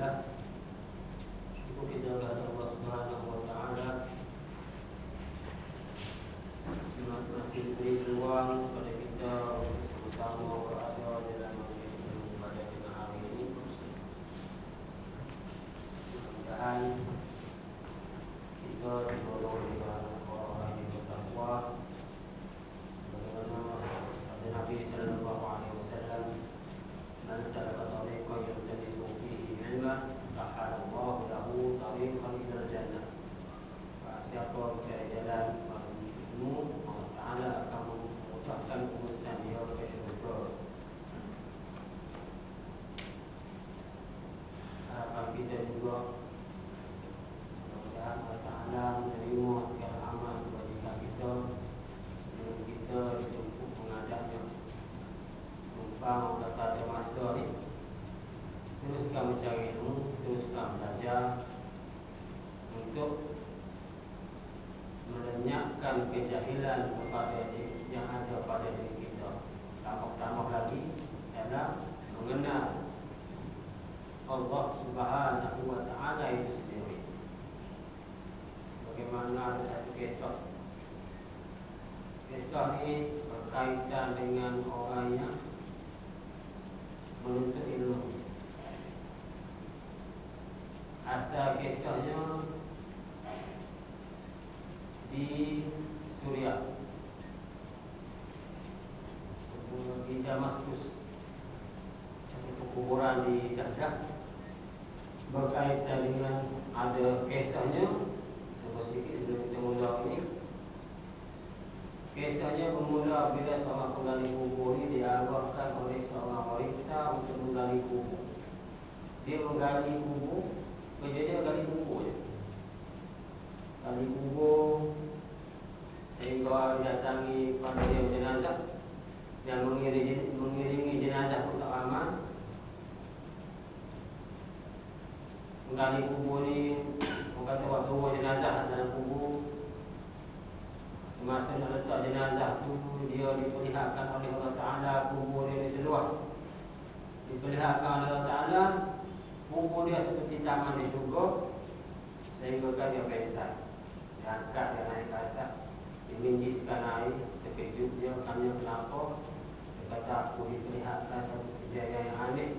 Alhamdulillah, itu kita kata Allah Subhanahu wa Ta'ala masih beri peluang kepada kita untuk sama-sama berada dalam majlis pada hari ini. Mudah-mudahan kita didorong dengan orang yang bertakwa, sebagaimana sabda Nabi sallallahu alaihi wasallam, "Man salaka tariqan yaltamisu fihi ilman, sahalallahu lahu tariqan ilal jannah." Siapa berjalan jalan ilmu, Allah Ta'ala akan memudahkan urusan dia ke syurga. Harapan kita juga mudah-mudahan Allah Ta'ala menerima segala amal kebajikan kita sebelum kita dijemput menghadapnya. Numpang pada masa ni teruskan mencari ilmu, teruskan belajar untuk melenyapkan kejahilan kepada yang ada pada diri kita. Tambah-tambah lagi dalam mengenal Allah Subhanahu wa Ta'ala itu sendiri. Bagaimana ada satu kisah. Kisah ini berkaitan dengan orang yang menuntut ilmu. Asal kisahnya di Suriah, di Damaskus, satu perkuburan di Baghdad. Berkaitan dengan ada kisahnya. Sebut sedikit sebelum kita mula ini. Kisahnya bermula bila seorang penggali kubur ini diarahkan oleh seorang wanita untuk menggali kubur. Dia menggali kubur, kerja dia gali kubur je. Gali kubur sehingga datangi pada dia jenazah, yang mengiringi jenazah pun tak ramai. Menggali kubur ni, orang kata waktu jenazah dalam kubur. Semasa nak letak jenazah tu, dia diperlihatkan oleh Allah Ta'ala kubur dia di seluar. Diperlihatkan oleh Allah Ta'ala kubur dia seperti taman di syurga, sehingga dia pesta. Dia angkat, dia naik ke atas, diminjiskan air. Terkejut dia, tanya kenapa. Dia kata, aku diperlihatkan satu kejadian yang aneh.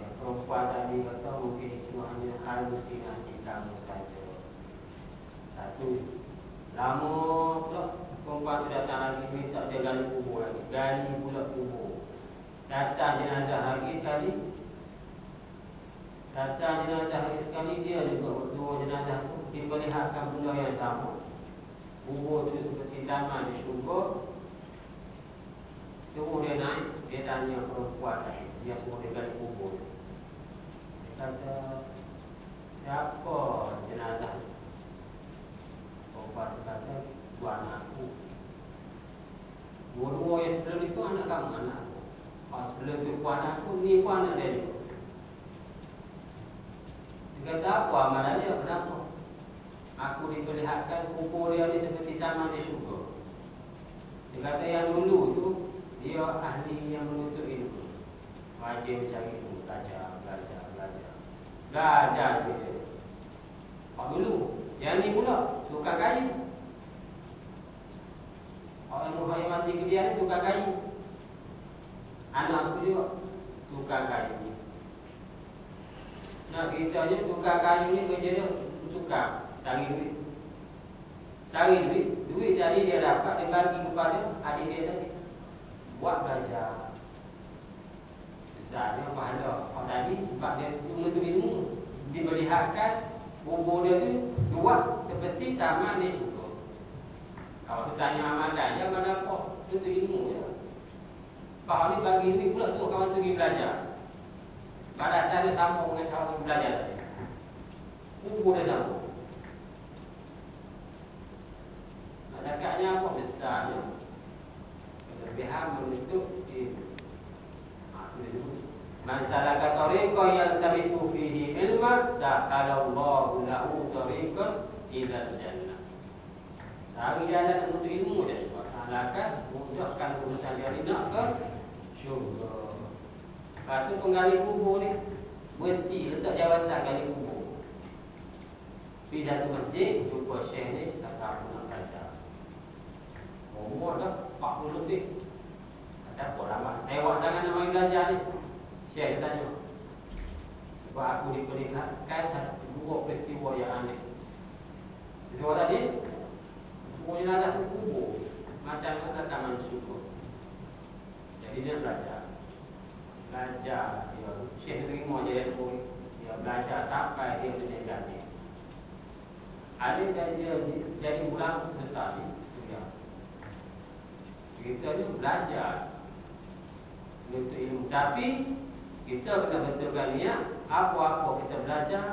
Yang perempuan tadi kata mungkin itu hanya halusinasi kamu saja. Satu. Lama pula perempuan tu datang lagi, minta dia gali kubur lagi. Gali pula kubur. Datang jenazah lagi sekali. Datang jenazah lagi sekali, dia juga dua jenazah tu diperlihatkan benda yang sama. Kubur tu seperti taman di syurga. Terus dia naik, dia tanya perempuan tadi, dia suruh dia gali kubur. Dia kata, siapa jenazah tu? Perempuan tu kata, dua anakku. Dua-dua yang sebelum itu anak kamu, anak aku. Pas sebelum tu pun anakku, ni pun anak dia juga. Dia kata, apa amalan dia? Kenapa? Aku diperlihatkan kubur dia ni seperti taman di syurga. Dia kata yang dulu tu, dia ahli yang menuntut ilmu. Wajib mencari ilmu, belajar. Belajar dia. Pak dulu, yang ni pula, tukar kayu. Orang yang mati kerja ni tukar kayu. Anak aku juga, tukar kayu. Nak kita je tukar kayu ni kerja dia, tukar. Cari duit. Duit tadi dia dapat, dia bagi kepada adik dia tadi. Buat belajar. Besarnya pahala. Kalau tadi sebab dia menuntut ilmu, diperlihatkan kubur dia tu buat seperti taman dia juga. Kalau kita tanya amalan, dia amalan apa? Menuntut ilmu je. Kalau ni bagi duit pula suruh kawan pergi belajar. Balasan dia sambung dengan kawan belajar tadi. Kubur dia sambung. Zakatnya apa? Besarnya kelebihan menuntut ilmu. Man salaka tariqan yaltamisu fihi ilman, sahalallahu lahu tariqan ilal jannah. Cari jalan menuntut ilmu dia, Allah akan mudahkan urusan dia nak ke syurga. Lepas tu penggali kubur ni berhenti letak jawatan kali kubur. Pergi satu masjid, jumpa syekh ni, kata aku nak belajar. Umur dah 40 lebih. Kata apa lama, tewak sangat nak main belajar ni. Syekh tanya. Sebab aku diperingatkan dua peristiwa yang aneh. Peristiwa tadi, punya nazar kubur. Macam kata taman syukur. Jadi dia belajar. Dia syekh terima je dia belajar sampai dia menjadi. Ada dia jadi ulang besar ni sudah. Kita ni belajar untuk ilmu, tapi kita kena betulkan niat apa-apa kita belajar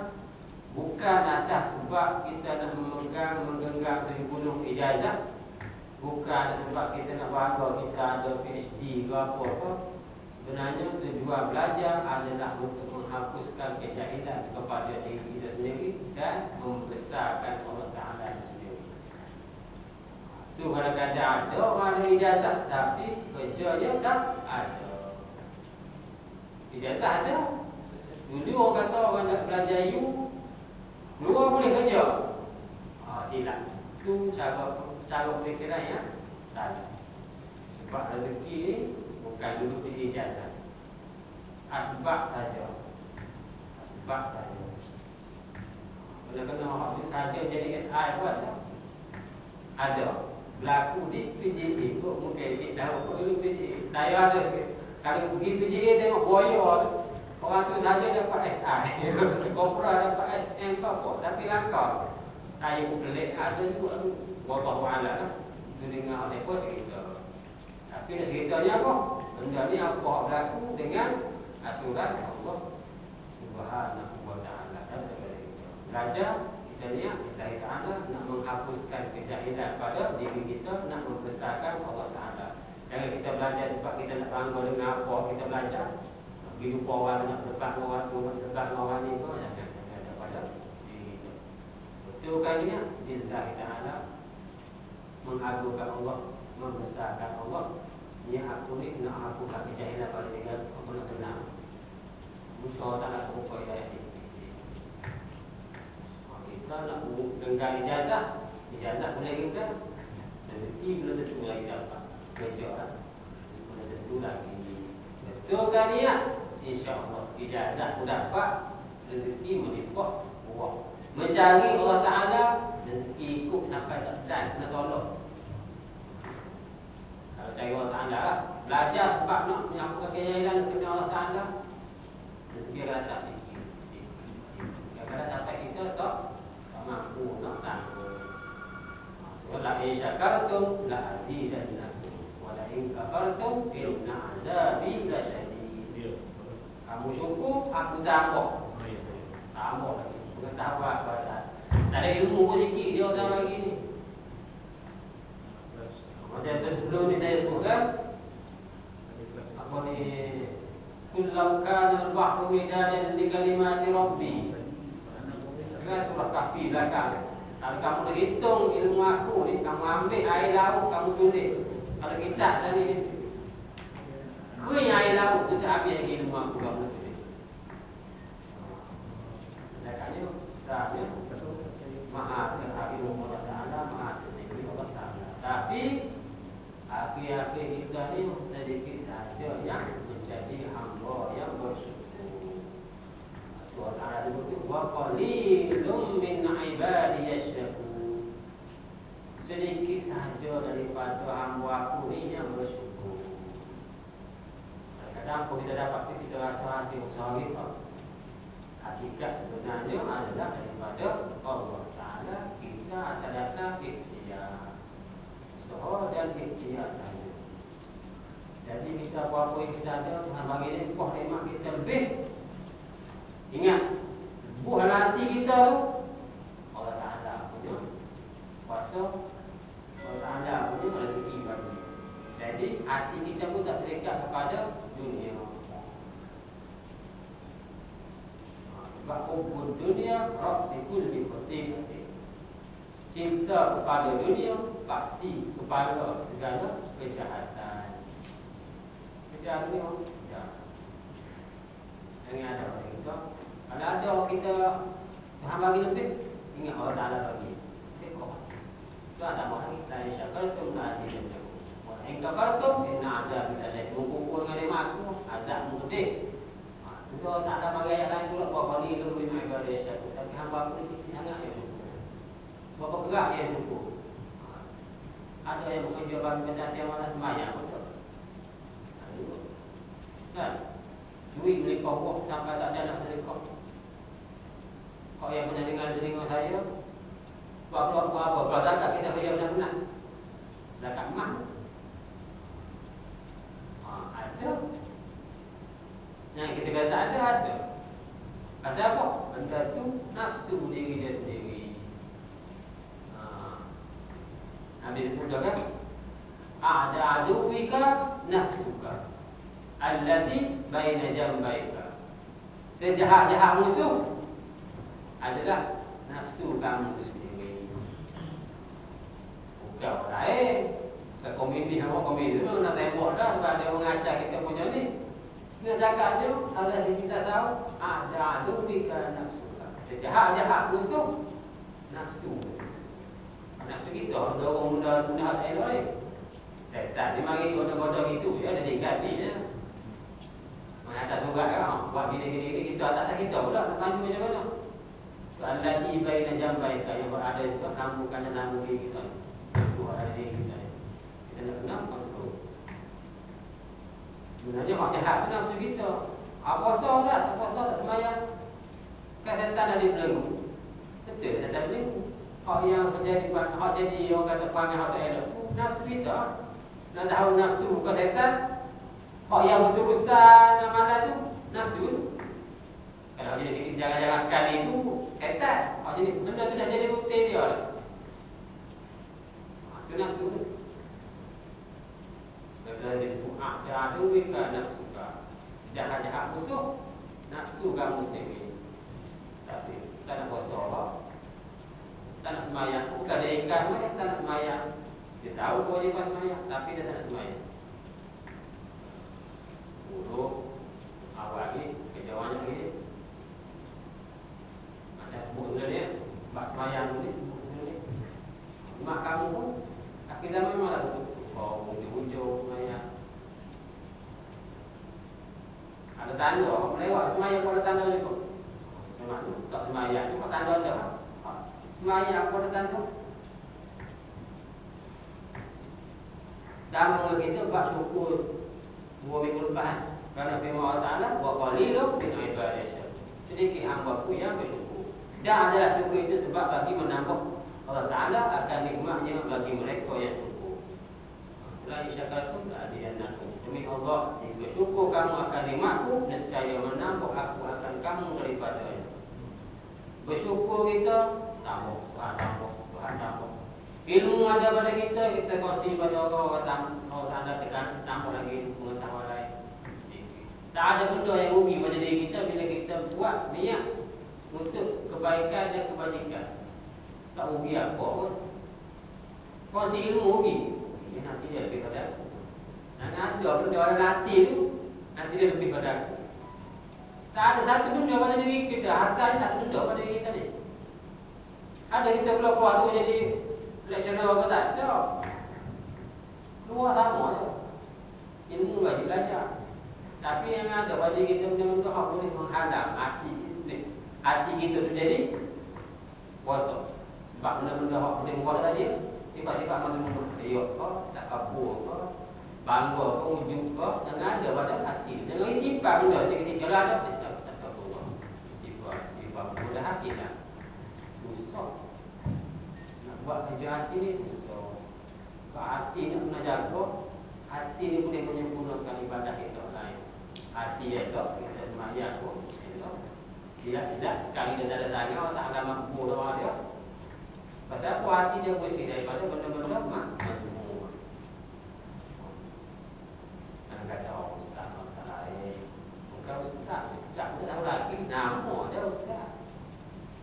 bukan atas sebab kita nak menggenggam 1000 ijazah, bukan sebab kita nak bangga kita ada PhD ke apa-apa. Sebenarnya tujuan belajar adalah untuk menghapuskan kejahilan kepada diri kita sendiri dan membesarkan Allah Ta'ala sendiri. Itu kalau kata ada orang ada ijazah tapi kerja dia tak ada. Ijazah ada. Dulu orang kata orang nak belajar you, dua boleh kerja. Tidak. Itu cara pemikiran yang salah. Sebab rezeki ni bukan duduk di ijazah. Asbab saja. Asbab saja. Bila kena orang ni saja jadi SI pun ada. Berlaku di PJA kok mungkin dia tahu kalau PJA. Saya ada sikit. Kalau pergi PJA tengok boyor orang tu saja dapat SI. Kopra dapat SM apa. Tapi langkah. Saya pun pelik ada juga tu. Wallahu a'lam lah. Itu dengar oleh pun cerita. Tapi nak ceritanya apa? Benda ni apa berlaku dengan aturan Allah Subhanahu wa ta'ala. Belajar kita niat Allah Ta'ala nak menghapuskan kejahilan pada diri kita, nak membesarkan Allah Ta'ala. Jangan kita belajar sebab kita nak bangga dengan apa kita belajar. Pergi lupa orang nak dekat orang tu, dekat orang ni pun jangan pada diri kita. Betulkan niat Allah Ta'ala, mengagungkan Allah, membesarkan Allah. Ni aku ni nak hapuskan kejahilan pada diri aku nak kenal. Musa tak nak serupa hidayah ni. Kita nak genggam ijazah boleh genggam. Rezeki belum tentu lagi dapat. Kerja lah belum tentu lagi. Betulkan niat, insya-Allah ijazah pun dapat, rezeki melimpah ruah. Mencari Allah Ta'ala, rezeki ikut sampai tak dan kena tolong. Kalau cari Allah Ta'ala, belajar sebab nak menyampaikan kejahilan kepada Allah Ta'ala, rezeki akan datang sikit. Kadang-kadang sampai kita tak mampu nak tanggung. Wala in syakartum la azidannakum wa la in kafartum inna azabi lasyadid. Kamu syukur, aku tambah. Tambah lagi. Bukan tambah pada. Tak ada ilmu pun sikit dia orang lagi ni. Macam sebelum ni saya sebutkan apa ni, kullau kana al-bahru midadan li kalimati rabbi. Dengan surah Kahfi belakang. Kalau kamu dah hitung ilmu aku ni, kamu ambil air laut, kamu tulis. Kalau kitab tadi kuih air laut tu tak habis lagi ilmu aku, kamu tulis. Maknanya sebenarnya maha terhadap Allah Ta'ala, maha terhadap Allah Ta'ala. Tapi akhir-akhir kita ni sedikit saja yang menjadi hamba yang bersyukur. Allah Ta'ala sebut wa qalilun min ibadiy yashkur. Sedikit sahaja daripada hamba aku ni yang bersyukur. Kadang-kadang kita dapat kita rasa hasil usaha kita, hakikat sebenarnya adalah daripada Allah Ta'ala. Kita akan datang ikhtiar, usaha dan ikhtiar saja. Jadi kita apa-apa yang kita ada, Tuhan bagi ni upah nikmat kita lebih. Ingat, buah hati kita tu Allah Ta'ala punya kuasa, Allah Ta'ala punya rezeki bagi. Jadi hati kita pun tak terikat kepada dunia. Sebab hubun dunia rasikul dikotik. Cinta kepada dunia pasti kepada segala kejahatan. Kejahatan ni jangan ada orang kita Kalau ada kita Tuhan bagi lebih, ingat Allah Ta'ala bagi. Tekok. Itu ada orang kita yang syakartum la azidannakum. Wa in kafartum inna azabi lasyadid. Mengukur dengan nikmat aku, azab mengedek. Itu Allah Ta'ala bagi ayat lain pula bahawa qalilun min ibadiy syakur. Tapi hamba aku ni sikit sangat yang syukur. Berapa gerak yang syukur. Ada yang bekerja bagi baca siang malam sembahyang betul. Kan? Duit beli pokok sampai tak ada nak sedekah. Kau yang pernah dengar telinga saya, buat apa? Kalau zakat kita kerja benar-benar. Zakat emas. Ada. Yang kita kata ada. Kata apa? Benda tu nafsu diri dia sendiri. Habis itu kan? Ada aduwika nafsuka allati baina jambaika. Sejahat-jahat musuh adalah nafsu kamu itu sendiri. Bukan orang lain. Ke komedi sama komedi tu nak tembak dah sebab dia mengajar kita punya ni. Kita cakap je, Allah kita tahu ada aduwika nafsuka. Sejahat-jahat musuh nafsu. Nafsu kita ada orang muda-muda tak elok. Setan dia mari godong-godong itu, dia ada diganti je. Mengatas juga kan, buat gini-gini kita tak kita pula nak maju macam mana. Allati baina jambaika yang berada di sebelah kambukan dan lambung diri kita. Itu ada di kita. Kita nak kenal kontrol. Sebenarnya mak jahat tu nafsu kita. Puasa tak semayang. Kan setan ada di belenggu. Betul setan belenggu. Hak yang terjadi hak jadi orang kata panggil hak tak elok tu nafsu kita. Nak tahu nafsu bukan setan. Hak yang betul-betul amalan tu nafsu. Kalau jadi kita jangan-jangan sekali tu setan. Hak jadi benda tu dah jadi rutin dia. Itu nafsu tu. Kalau jadi ada wika nafsuka. Jahat-jahat musuh nafsu kamu sendiri. Tapi tak nak puasa Allah. Tak nak semayang. Bukan dia ingkar semayang, tak nak semayang. Dia tahu kewajipan semayang, tapi dia tak nak semayang. Buruk. Awal ni, kejauhannya lagi. Macam sebut dulu dia. Bak semayang dulu ni. Mak kamu pun, kaki dah memang lah tu. Oh, hujung semayang. Ada tanda, melewat semayang pun ada tanda ni pun. Tak semayang ni, tanda ada. Semayang apa datang tu? Dan kita buat syukur 2 minggu lepas. Kerana firman Allah Ta'ala wa qalilun min ibadiy syakur. Sedikit hamba-Ku yang bersyukur. Dan adalah syukur itu sebab bagi menambah Allah Ta'ala akan nikmatnya bagi mereka yang syukur. La syakartum la azidannakum. Demi Allah, jika syukur kamu akan nikmat-Ku, nescaya menambah aku akan kamu daripadanya. Bersyukur kita tambah, Tuhan tambah. Ilmu ada pada kita kongsi pada orang anda tekan, tambah lagi pengetahuan lain. Tak ada benda yang rugi pada diri kita bila kita buat niat untuk kebaikan dan kebajikan. Tak rugi apa pun. Kongsi ilmu rugi. Nanti dia lebih pada aku. Dan ada benda orang hati tu, nanti dia lebih pada aku. Tak ada satu benda pada diri kita. Harta ni tak ada benda pada diri kita ni. Ada kita keluar tu jadi lecturer apa tak? Tak. Keluar sama je. Ilmu bagi belajar. Tapi yang ada pada kita benda-benda hak boleh menghadap hati kita. Hati kita tu jadi puasa. Sebab benda-benda hak boleh buat tadi, sifat-sifat macam-macam. Ayok ke, tak kabur ke, bangga ke, ujung ke, yang ada pada hati. Jangan sifat benda. Ketika ada, tak kabur. Sifat mudah hati lah. Susah. Nak buat kerja hati ni susah. Kalau hati ni kena jaga, hati ni boleh menyempurnakan ibadah kita lain. Hati elok, kita semayang pun elok. Dia tidak, sekali dia tak ada tanya, orang tak akan mampu sama dia. Pasal apa hati dia bersih daripada benda-benda makmur. Jangan kata ustaz, tak lain. Bukan ustaz kita tahu lagi, nama dia ustaz.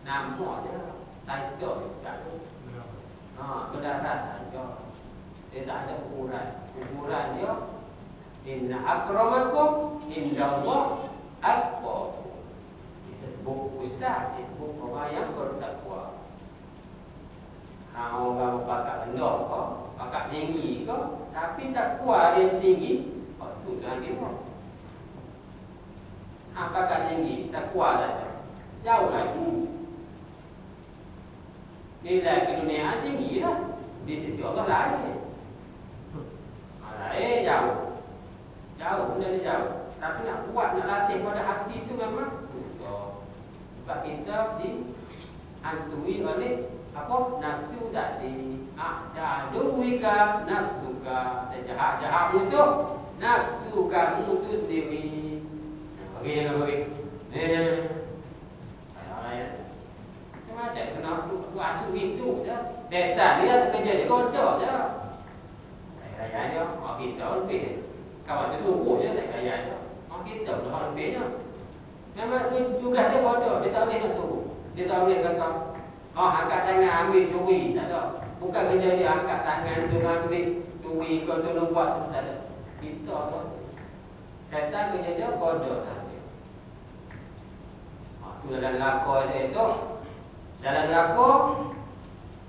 Nama dia, title ustaz tu. Berdarah saja. Dia tak ada ukuran. Ukuran dia, inna akramakum indallah atqakum. Kita sebut kita itu orang yang bertakwa. Orang pakak rendah kok, pakak tinggi kok, tapi takwa dia tinggi, itu jangan gitu. Pakak tinggi, takwa saja, jauh lagi. Nilai keduniaan tinggi lah, di sisi Allah lain. Lain jauh, benar jauh. Tapi nak kuat, nak latih pada hati itu memang susah. Sebab kita dihantui oleh nafsu tadi. Aduwika nafsuka, jahat musuh nafsu kamu itu sendiri. Bagi. Macam kenapa tu asuh itu je. Setan dia kerja dia kodok je. Raya dia, kita lebih. Kawan tu suruh je tak raya je. Kita dah lebihnya. Memang juga dia bodoh, dia tak boleh masuk. Dia tak boleh kata, angkat tangan ambil curi, tak ada. Bukan kerja dia angkat tangan tu ambil curi, kau tolong buat, tak ada. Kita tu. Setan kerja dia bodoh saja. Tu dalam neraka dia esok. Dalam neraka,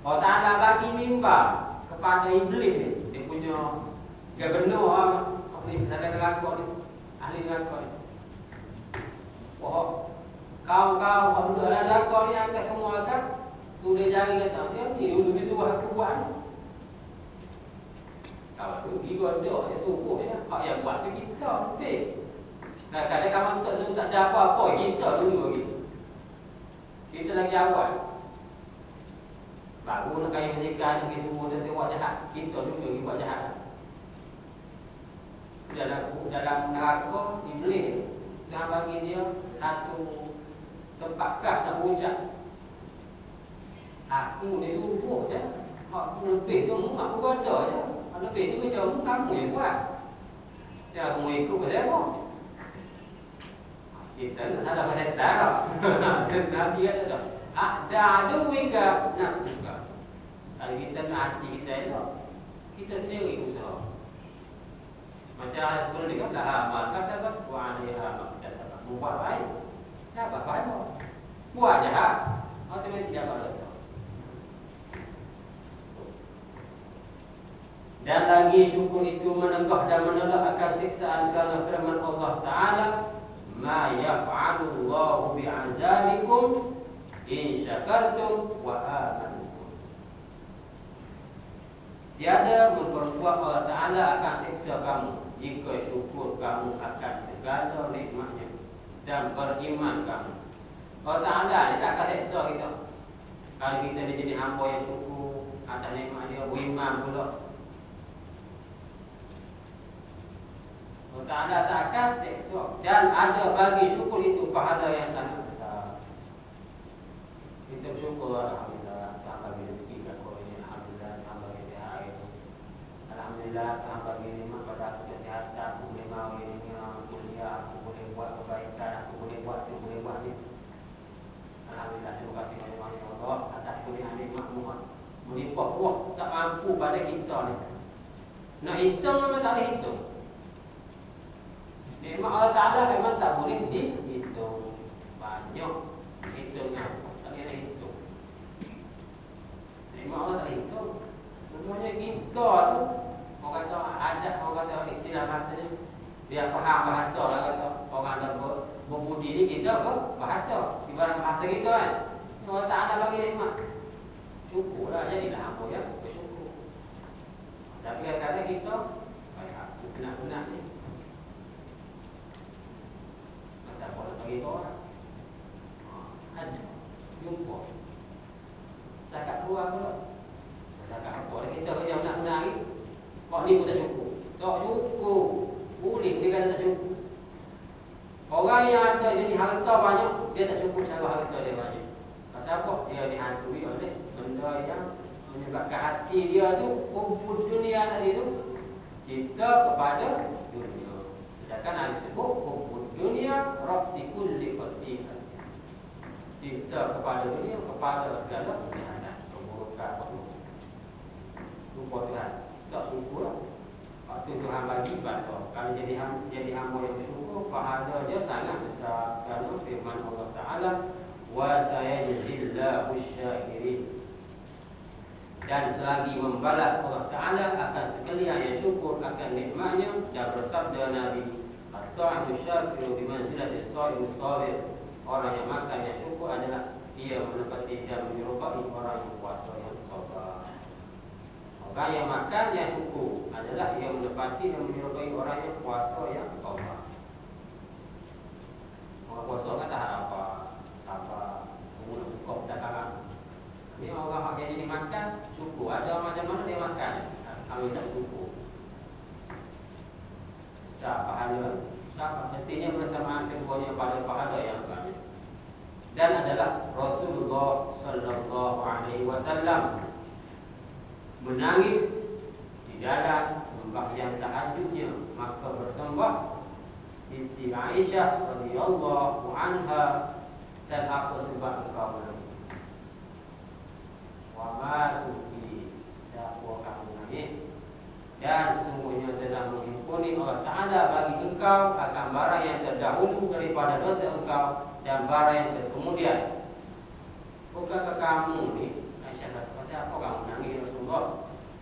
Allah Ta'ala bagi mimbar kepada iblis. Dia punya gubernur dalam neraka ni. Ahli neraka ni. Kau duduk dalam neraka ni angkat semua akan. Tu dia jari kata, dia ni dulu disuruh aku buat ni. Kau tu pergi kodok, dia suruh je. Hak yang buat tu kita lebih. Kadang-kadang kawan tak ada apa-apa, kita dulu lagi. Kita lagi awal. Baru nak kaya majikan lagi semua dia buat jahat. Kita dulu lagi buat jahat. Dalam neraka iblis dia bagi dia satu tempat kah nak ucap. Aku ni suruh je. Aku lebih tu aku goda je. Lebih tu kerja kamu yang buat. Dia aku ikut ke siapa? Kita tak salah pada setan. Nabi ada. Aduwika nafsuka. Kalau kita nak hati kita elok, kita sendiri usaha. Macam boleh dikatakan amal kasabat wa 'alaiha maktasabat. Buat baik, dapat pahala. Buat jahat, otomatis tidak pahala. Dan lagi syukur itu menegah dan menolak akan siksaan kerana firman Allah Ta'ala, ma yaf'alu Allahu bi'azabikum in syakartum wa amantum. Tiada memperbuat Allah Ta'ala akan siksa kamu jika syukur kamu akan segala nikmatnya dan beriman kamu. Allah Ta'ala dia tak akan siksa kita kalau kita ni jadi hamba yang syukur atas nikmat dia, beriman pula. Allah Ta'ala tak akan siksa. Dan ada bagi syukur itu pahala yang sangat besar. Kita bersyukur, alhamdulillah, Tuhan bagi rezeki kat kau ini, alhamdulillah, Tuhan bagi sihat itu. Alhamdulillah, Tuhan bagi nikmat pada aku kesihatan, aku boleh mahu ini, kuliah, aku boleh buat kebaikan, aku boleh buat itu, boleh buat ini. Alhamdulillah, terima kasih banyak-banyak Allah atas kurniaan nikmat-Mu. Melimpah kuah tak mampu pada kita ni. Nak hitung memang tak boleh hitung. Nikmat Allah Ta'ala memang tak boleh dihitung. Banyak hitungnya, tak boleh hitung. Nikmat Allah tak hitung. Semuanya kita tu, orang kata adat, orang kata istilah bahasanya, dia faham bahasa lah kata. Orang ada berbudi ni kita apa? Bahasa. Ibarat bahasa kita kan. Allah Ta'ala bagi nikmat. Syukurlah, jadilah hamba yang bersyukur. Tapi kadang-kadang kita, aku benar-benar ni. Masa boleh bagi orang. Ada. Jumpa. Cakap keluar pula. Cakap apa lah kita kerja benar-benar ni. Kok ni pun tak cukup. Tak cukup. Boleh dia kata tak cukup. Orang yang ada jadi harta banyak, dia tak cukup cara harta dia banyak. Pasal apa? Dia dihantui oleh benda yang menyebabkan hati dia tu kumpul dunia tadi tu cinta kepada dunia. Sedangkan Nabi sebut kumpul dunia rafsikul liqatihan. Cinta kepada dunia, kepada segala kejahatan, keburukan itu. Lupa Tuhan, tak syukur lah. Waktu Tuhan bagi bantuan. Kalau jadi hamba yang bersyukur, pahala dia sangat besar. Kerana firman Allah Ta'ala, wa sayajzillahu syakirin. Dan selagi membalas Allah Ta'ala akan sekalian yang syukur akan nikmatnya. Dan bersabda Nabi, at-ta'imu syakiru bimanzilati as-sha'imu sabir. Orang yang makan yang syukur adalah dia menepati dan menyerupai orang yang puasa yang sabar. Orang yang makan yang syukur adalah dia menepati dan menyerupai orang yang puasa yang sabar. Orang puasa kata apa? Kemudian buka dagangan. Ini orang yang jadi makan syukur. Ada macam mana dia makan? Kami tak syukur. Tak pahala. Artinya bersamaan keduanya pada pahala yang banyak. Dan adalah Rasulullah sallallahu alaihi wasallam menangis di dalam sembahyang tahajudnya, maka bersembah Siti Aisyah radhiyallahu anha, dan apa sebab engkau menangis? Wa ma tuki, siapa kamu menangis? Dan sesungguhnya telah menghimpuni Allah Ta'ala bagi engkau akan barang yang terdahulu daripada dosa engkau dan barang yang terkemudian. Bukankah kamu ni, Aisyah kata, apa kamu nangis Rasulullah?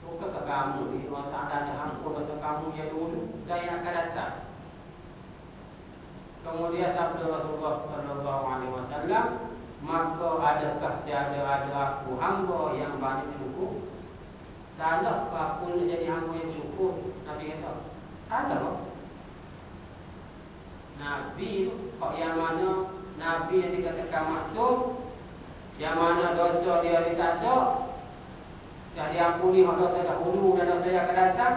Bukankah kamu ni, Allah Ta'ala ada ampun dosa kamu yang dulu dan yang akan datang? Kemudian sabda Rasulullah sallallahu alaihi wasallam, maka adakah tiada ada aku hamba yang banyak syukur? Salah aku ni jadi hamba yang syukur? Nabi kata, salah. Nabi kok yang mana Nabi yang dikatakan maksum, yang mana dosa dia ditajak, dah diampuni dosa dahulu dan dosa yang akan datang,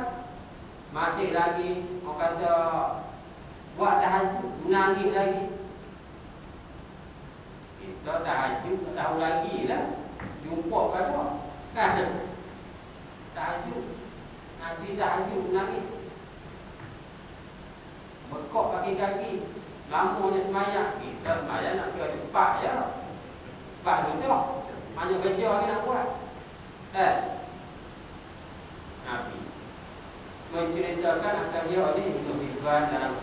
masih lagi orang kata buat tahajud, menangis lagi. Kita tahajud tak tahu lagi lah, jumpa kan tahajud, Nabi tahajud menangis, bekok kaki-kaki, lamanya semayang. Kita semayang nak kira cepat je, cepat tu banyak kerja lagi nak buat. Nabi menceritakan akan dia ni untuk dibuat dalam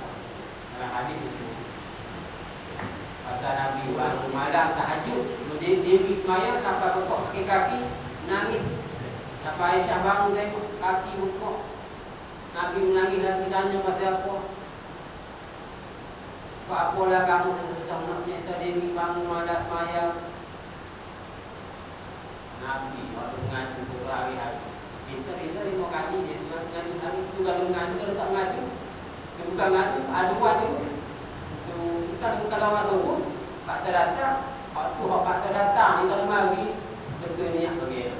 hadis itu. Pasal Nabi bangun malam tahajud, dia semayang sampai bekok kaki-kaki, nangis. Sampai Aisyah bangun tengok kaki bekok, Nabi menangis lagi, tanya pasal apa. Apalah kamu susah nak menyesal diri bangun malam semayang. Nabi waktu mengaji berhari-hari, kita 5 kali dia mengaji hari itu. Kalau mengaji, kalau tak mengaji, dia bukan mengaji, aduan dia. Bukan lawan tunggu paksa datang. Waktu paksa datang ni kalau mari, betul niat bagi.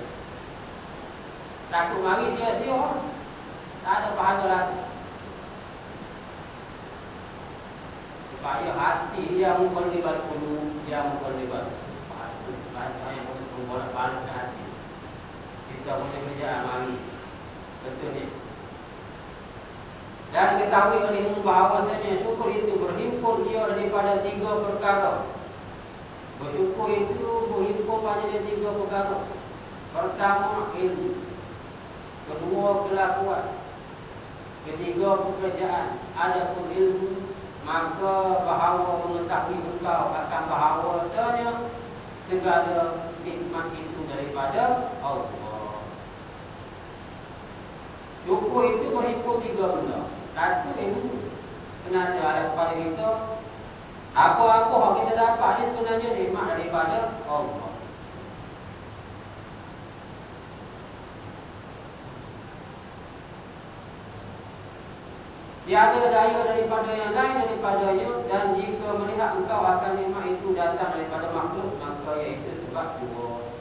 Takut mari sia-sia, tak ada pahala lagi. Supaya hati dia mengkolibat dulu, dia mengkolibat bahasa yang bolak-balik ke hati. Kita boleh kerja mari, betul ni. Dan ketahui olehmu bahawasanya syukur itu berhimpun dia daripada 3 perkara. Bersyukur itu berhimpun pada 3 perkara. Pertama, ilmu. Kedua, kelakuan. Ketiga, pekerjaan. Adapun ilmu, maka bahawa mengetahui engkau akan bahawasanya segala nikmat itu daripada Allah. Syukur itu berhimpun 3 benda. Satu, ilmu. Sebenarnya ada kepada kita, apa-apa yang kita dapat ni sebenarnya nikmat daripada Allah. Tiada daya daripada yang lain daripadanya, dan jika melihat engkau akan nikmat itu datang daripada makhluk, maka iaitu sebab dua.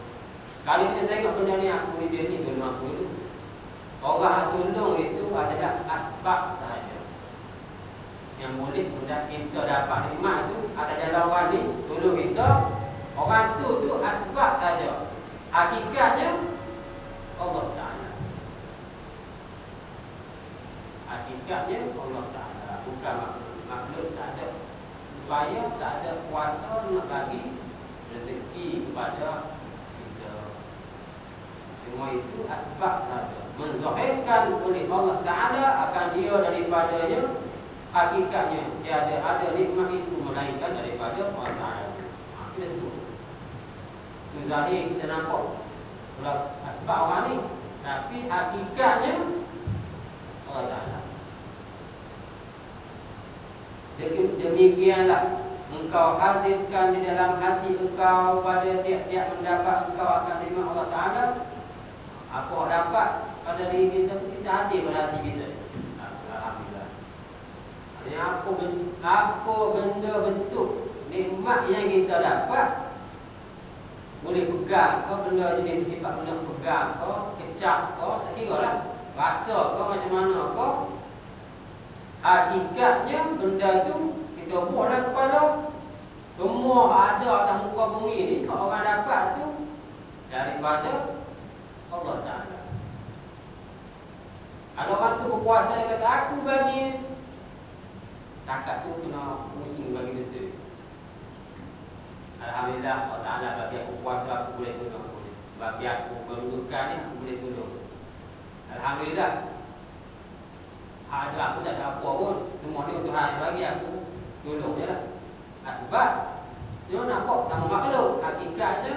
Kalau kita tengok benda ni, aku ni dia ni belum aku dulu. Orang tolong itu adalah asbab sahaja yang boleh mudah kita dapat nikmat tu. Ada jalan orang ni tolong kita, orang tu asbab saja. Hakikatnya Allah Ta'ala. Hakikatnya Allah Ta'ala, bukan makhluk. Tak ada supaya tak ada kuasa nak bagi rezeki kepada kita. Semua itu asbab saja, menzahirkan oleh Allah Ta'ala akan dia daripadanya. Hakikatnya dia ada nikmat itu melainkan daripada Allah Ta'ala. Itu Itu zahir kita nampak sebab orang ni, tapi hakikatnya Allah Ta'ala. Demikianlah engkau hadirkan di dalam hati engkau pada tiap-tiap pendapat engkau akan terima Allah Ta'ala. Apa dapat pada diri kita, kita hadir pada hati kita. Alhamdulillah. Apa benda bentuk nikmat yang kita dapat, boleh pegang kau, benda jenis bersifat benda pegang kau, kecap kau, tak kira lah rasa kau macam mana kau, hakikatnya benda tu kita buatlah kepada semua ada atas muka bumi ni. Orang dapat tu daripada Allah Ta'ala. Kalau orang tu berpuasa, dia kata aku bagi, takat tu kena pusing bagi betul. Alhamdulillah Allah Ta'ala bagi aku puasa, aku boleh tolong. Bagi aku kedudukan ni, aku boleh tolong. Alhamdulillah. Ada aku tak ada apa pun, semua ni Tuhan bagi aku, tolong je lah. Sebab dia nampak sama makhluk, hakikatnya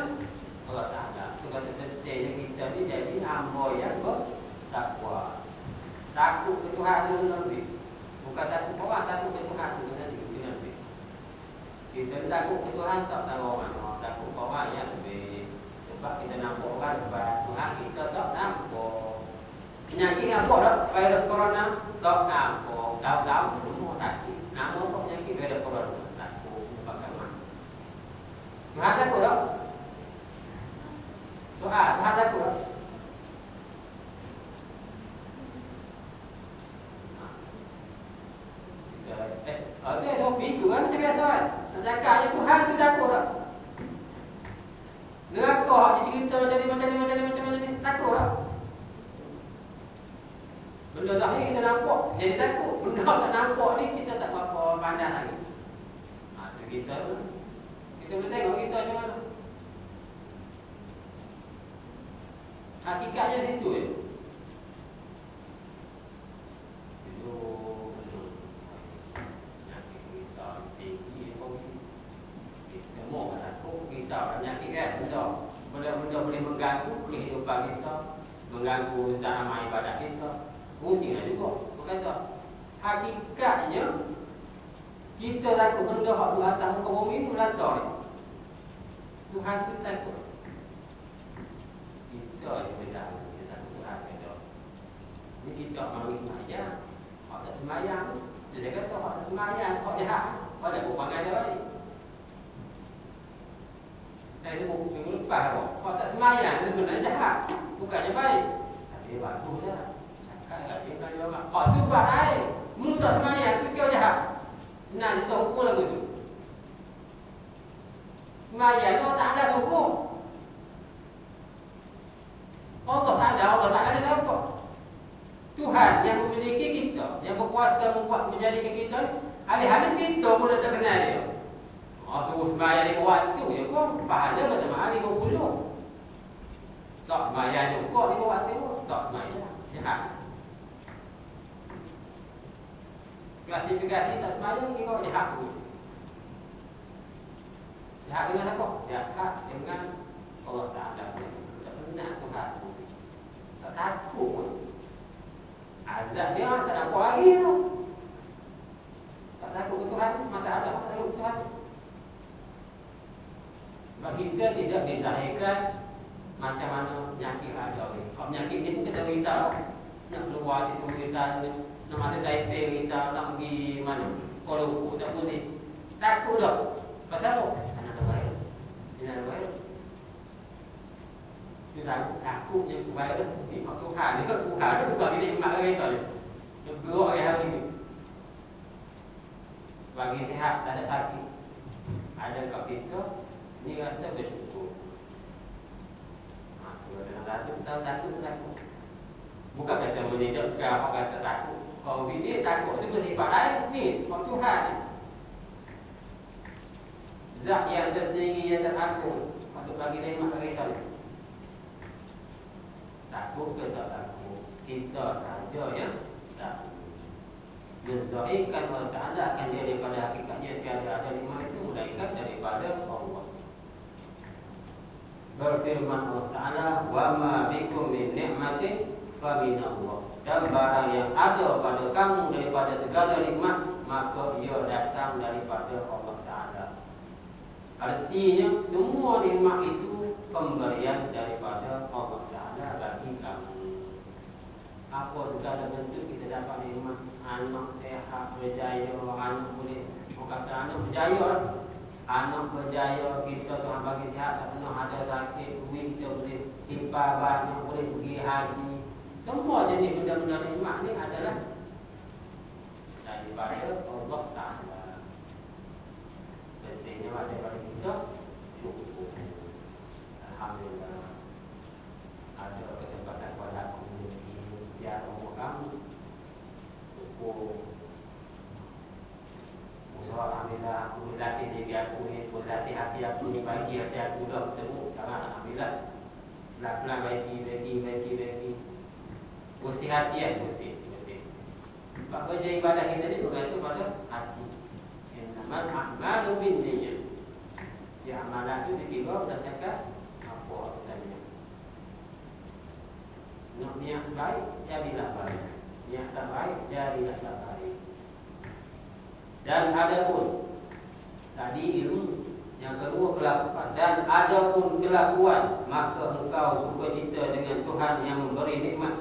Allah Ta'ala. Itu kata pentingnya kita ni jadi hamba yang bertakwa. Takut ke Tuhan tu lebih. Bukan takut orang, takut ke Tuhan tu lebih. Kita takut ke Tuhan tak tahu orang. Takut ke orang yang lebih. Sebab kita nampak orang sebab Tuhan kita tak nampak. Penyakit apa tak? Virus corona tak nampak. Tahu-tahu semua takut. Nama apa penyakit virus corona? Takut. Pakai mana? Tuhan takut tak? Tuhan takut tak? Habis topik tu kan macam biasa kan. Nak cakap je Tuhan tu takut tak? Neraka dia cerita macam ni, takut tak? Benda zahir kita nampak, jadi takut. Benda tak nampak ni kita tak apa pandang lagi. Tu kita boleh tengok kita macam mana. Hakikatnya situ je. Benda boleh mengganggu kehidupan kita, mengganggu cara ibadat kita, pusinglah juga. Bukan tak? Hakikatnya kita takut benda hak di atas muka bumi ni melata ni. Tuhan tu takut. Kita je beda. Kita takut Tuhan beda. Ni kita mahu semayang, hak tak semayang. Dia kata hak tak semayang, hak jahat. Hak dah berpanggil dia balik. Dia minggu lepas kalau tak semayang, dia sebenarnya jahat. Bukannya baik. Tapi dia bagus je. Cakap kat dia kan dia orang. Tu buat lain. Mu tak semayang, tu kau jahat. Senang kita hukum lagu tu. Semayang tu tak ada hukum. Allah tak ada apa. Tuhan yang memiliki kita, yang berkuasa membuat menjadikan kita, hari-hari kita pun tak kenal dia. Suruh sembahyang 5 waktu je pun pahala macam hari 50. Tak sembahyang juga 5 waktu pun tak sembahyang. Jahat. Klasifikasi tak sembahyang ni kau jahat pun. Jahat dengan apa? Jahat dengan Allah Ta'ala. Tak pernah Tuhan pun. Tak takut pun. Azab dia tak nampak lagi tu. Tak takut ke Tuhan. Masalah tak takut ke Tuhan. Sebab kita tidak dizahirkan macam mana penyakit ada ni. Kalau penyakit ni pun kita risau. Nak keluar situ risau, nak masuk Taipei risau, nak pergi mana, Kuala Lumpur tak boleh. Takut tak? Pasal apa? Sana ada virus. Sana ada virus. Dia takut je virus. Ni mak Tuhan ni kan Tuhan tu bukan bila mak kita ni. Dia berok hari ni. Bagi sihat tak ada sakit. Ada kat kita. Ni rasa bersyukur. Tu ada takut. Bukan kata menidakkan orang kata takut. Kalau dia takut tu bersifat lain ni, sebab Tuhan ni. Zat yang tertinggi, yang teragung, patut bagi nikmat kat kita ni. Takut ke tak takut? Kita saja yang takut. Menzahirkan Allah Ta'ala akan dia daripada hakikatnya tiada ada nikmat itu, melainkan daripada Allah. Berfirman Allah Ta'ala, wa ma bikum min ni'matin fa minallah. Dan barang yang ada pada kamu daripada segala nikmat, maka ia datang daripada Allah Ta'ala. Artinya semua nikmat itu pemberian daripada Allah Ta'ala bagi kamu. Apa segala bentuk kita dapat nikmat, anak sehat, berjaya, anak boleh, orang kata anak berjaya, anak berjaya, kita Tuhan bagi sihat, tak pernah ada sakit, duit kita boleh simpan banyak, boleh pergi haji. Semua jenis benda-benda nikmat ni adalah daripada Allah Ta'ala. Pentingnya daripada kita cukup. Alhamdulillah. Ada kesempatan pada aku biar umur kamu cukup. Alhamdulillah, aku latih diri aku ni, aku latih hati aku ni, bagi hati aku dah bertemu. Alhamdulillah. Pelan-pelan bagi. Mesti hati kan, mesti. Sebab kerja ibadah kita ni bergantung pada hati. Innamal a'malu binniyat. Ya, amalan itu dikira berdasarkan apa tanya. Niat baik, jadilah baik. Niat tak baik, jadilah tak baik. Dan ada pun tadi ilmu, yang kedua kelakuan. Dan ada pun kelakuan, maka engkau sukacita dengan Tuhan yang memberi nikmat,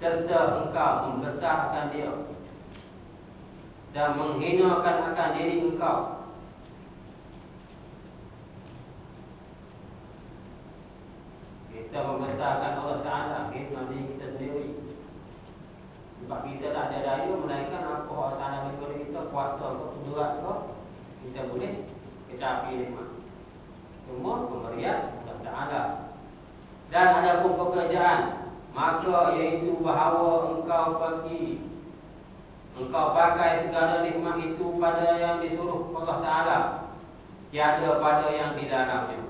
serta engkau membesarkan dia dan menghinakan akan diri engkau. Kita membesarkan Allah Ta'ala, hina diri kita sendiri. Sebab kita tak ada daya, melainkan apa Allah Ta'ala beri kita, kuasa atau kudurat ke, kita boleh kecapi nikmat. Semua pemberian Allah Ta'ala. Dan ada pun pekerjaan, maka iaitu bahawa engkau pakai segala nikmat itu pada yang disuruh Allah Ta'ala, tiada pada yang dilarangnya.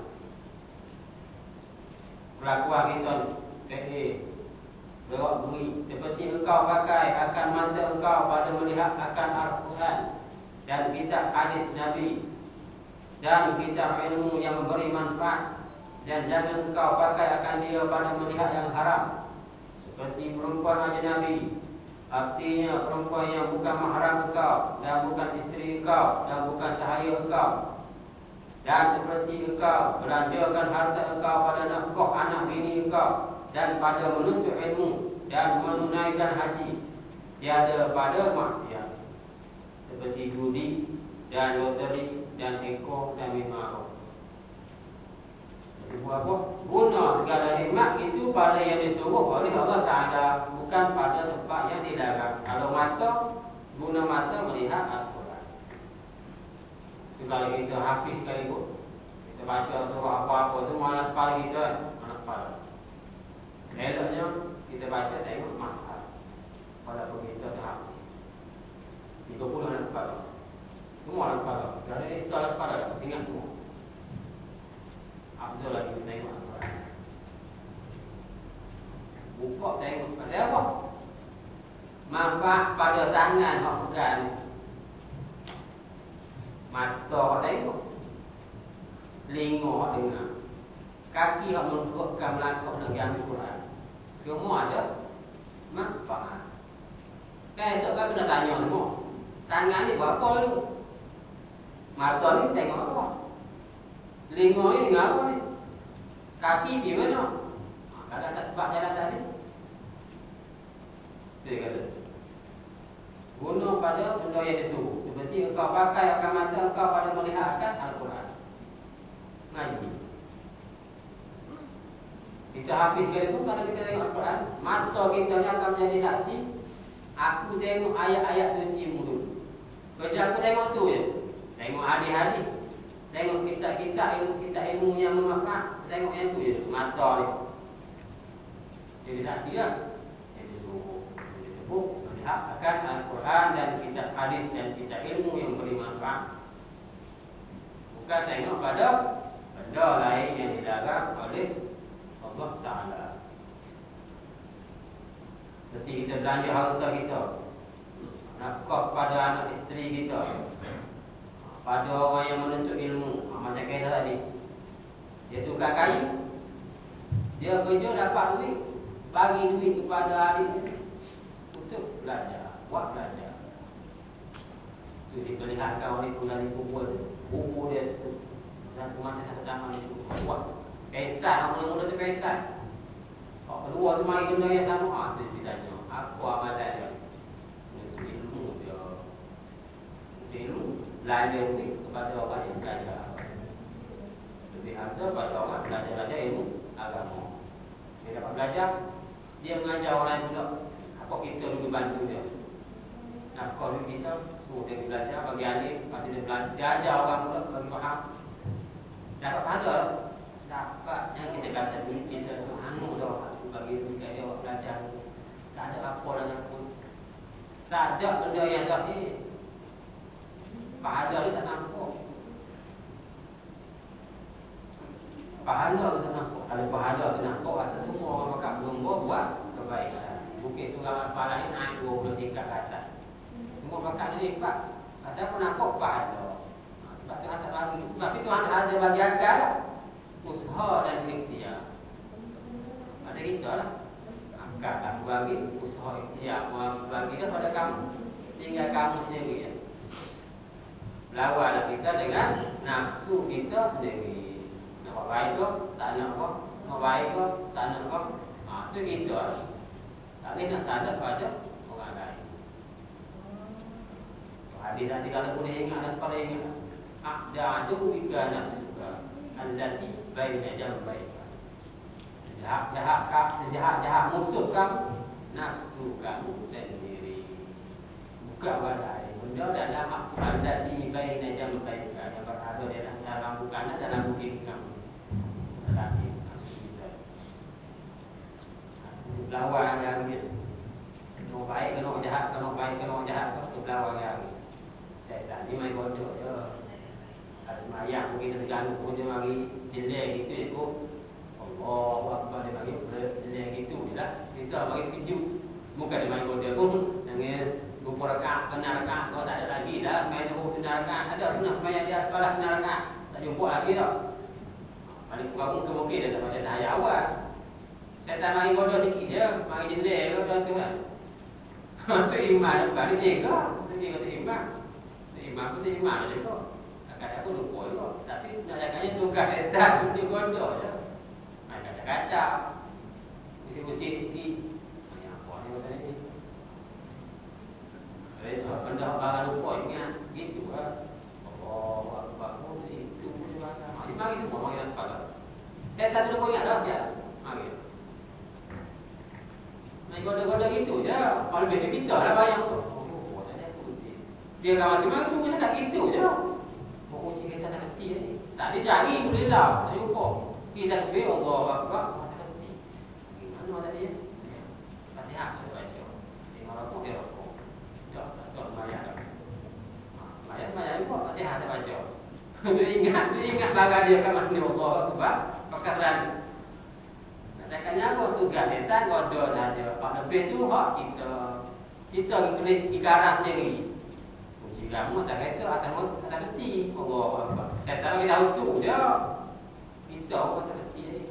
Kelakuan kita berok bui seperti engkau pakai akan mata engkau pada melihat akan Al-Quran dan kitab hadis Nabi dan kitab ilmu yang memberi manfaat, dan jangan engkau pakai akan dia pada melihat yang haram seperti perempuan ajnabi, artinya perempuan yang bukan mahram engkau dan bukan isteri engkau dan bukan sahaya engkau. Dan seperti engkau belanjakan harta engkau pada nafkah anak bini engkau dan pada menuntut ilmu dan menunaikan haji, tiada pada maksiat seperti judi dan loteri dan ekor dan mimaro. Sebuah apa? Guna segala nikmat itu pada yang disuruh oleh Allah Ta'ala, bukan pada tempat yang dilarang. Kalau mata, guna mata melihat Al-Quran. Itu kalau kita hafiz sekali pun, kita baca surah apa-apa, semua anak kepala kita, anak kepala. Eloknya kita baca tengok mahal. Walaupun kita tak habis 30 anak kepala, semua anak kepala. Kerana itu anak kepala, ingat semua. Abdul lagi kita tengok Al-Quran. Buka tengok. Pasal apa? Manfaat pada tangan hak pegang, mata tengok, telinga dengar, kaki hak menukar melangkah dengan Al-Quran. Semua ada manfaat. Kan esok kan kena tanya semua, tangan ni buat apa dulu? Mata ni tengok apa? Telinga ni dengar apa ni? Kaki di mana? Kalau tak sebab jalan tadi, dia kata guna pada benda yang disuruh. Seperti engkau pakai akan mata engkau pada melihat akan Al-Quran, ngaji. Kita habis kali tu kalau kita tengok Al-Quran, mata kita ni akan menjadi saksi. Aku tengok ayat-ayat suci dulu. Kerja aku tengok tu je. Tengok hari-hari, tengok kita ilmu yang bermanfaat, tengok yang tu je, mata ni. Jadi saksi lah. Jadi disebut melihat akan Al-Quran dan kitab hadis dan kitab ilmu yang beri manfaat. Bukan tengok pada benda lain yang dilarang oleh Allah Ta'ala. Seperti kita belanja harta kita, nafkah pada anak isteri kita, pada orang yang menuntut ilmu, macam kita tadi. Dia tukar kayu, dia kerja dapat duit, bagi duit kepada adiknya untuk belajar, buat belajar. Itu diperlihatkan oleh penggali kubur dia itu. Dan kemana satu taman itu buat pesta, mula-mula tu pesta. Kalau keluar tu mari benda yang sama, tu ditanya, apa amalan dia? Untuk ilmu dia, untuk ilmu belajar duit kepada orang yang belajar. Lebih harga pada orang belajar ilmu agama. Dia dapat belajar, dia mengajar orang lain pula. Apa kita dulu bantu dia? Nak kalau kita suruh dia belajar bagi alif, lepas dia belajar, dia ajar orang pula bagi faham. Dapat pahala, dapat yang kita kata duit kita tu anu dah bagi dia belajar. Tak ada apa lagi pun. Tak ada benda yang zahir. Pahala dia tak nampak. Pahala kita nampak. Kalau pahala kita nampak, rasa semua orang makan belum buat kebaikan. Bukit surau apa lain naik 20 tingkat ke atas. Semua makan ni Pak. Pasal pun nampak pahala. Sebab Tuhan tak bagi. Sebab itu Tuhan ada bagi akal usaha dan ikhtiar. Pada kita lah. Akal aku bagi, usaha ikhtiar aku bagi kan pada kamu. Tinggal kamu sendiri ya. Lawanlah kita dengan nafsu kita sendiri. Nak baik ke, tak nak ke, nak baik ke, tak nak ke. Itu kita. Tak boleh nak sadar pada orang lain. Hadis nanti kalau boleh ingat dan pada ingat. A'da'adu bika nafsuka allati baina jambaika. Jahat musuh kamu, nafsu kamu sendiri. Bukan badai. Benda dalam allati baina jambaika yang berada dalam lampu kanan dan lampu kiri kamu. Tetapi nafsu kita. Lawan yang dia. Kena baik, kena jahat, kena baik, kena jahat, kena lawan yang dia. Syaitan ni main bodoh je. Kalau semayang mungkin terganggu pun dia mari jelek gitu ikut Allahu Akbar dia bagi jelek gitu je lah. Kita bagi kejut. Bukan dia main bodoh pun. Jangan lupa rakaat, kena rakaat. Kalau tak ada lagi dah main kena rakaat. Ada pernah semayang dia sepalah kena rakaat. Tak jumpa lagi tau. Paling kurang mungkin dia tak baca tahayat awal. Syaitan mari bodoh sikit je. Mari jelek bodoh tu kan. Itu iman bukan dia jaga. Dia kata iman. Iman pun dia iman je kok. Kadang-kadang pun lupa juga. Tapi nak jaganya tugas syaitan pun dia bodoh je. Main kacau-kacau. Usik-usik sikit. Banyak apa ni pasal ni. Benda barang lupa ingat. Gitu lah. Allah Akbar pun di situ pun dia barang. Mari semua mari nak kepala. Syaitan tu lupa ingat dah dia. Mari. Main goda-goda gitu je. Kalau lebih kita lah bayang tu. Dia kawan memang sungguh tak gitu je. Kunci kita tak kerti ni. Tak ada cari boleh lah. Tak jumpa. Kita sebut Allah Akbar. Tak kerti. Gimana tadi ya? Fatihah saya baca. Tengok aku dia rokok. Tak tak bayar dah. Bayar juga Fatihah saya baca. Tu ingat bagai dia kan mana Allah Akbar. Perkataan. Katakannya apa tugas setan bodoh saja. Pak lebih tu hak kita. Kita boleh ikarah sendiri. Kamu tak kata akan tak kerti. Allah Akbar. Saya tahu kita tahu tu je. Kita pun tak kerti ni.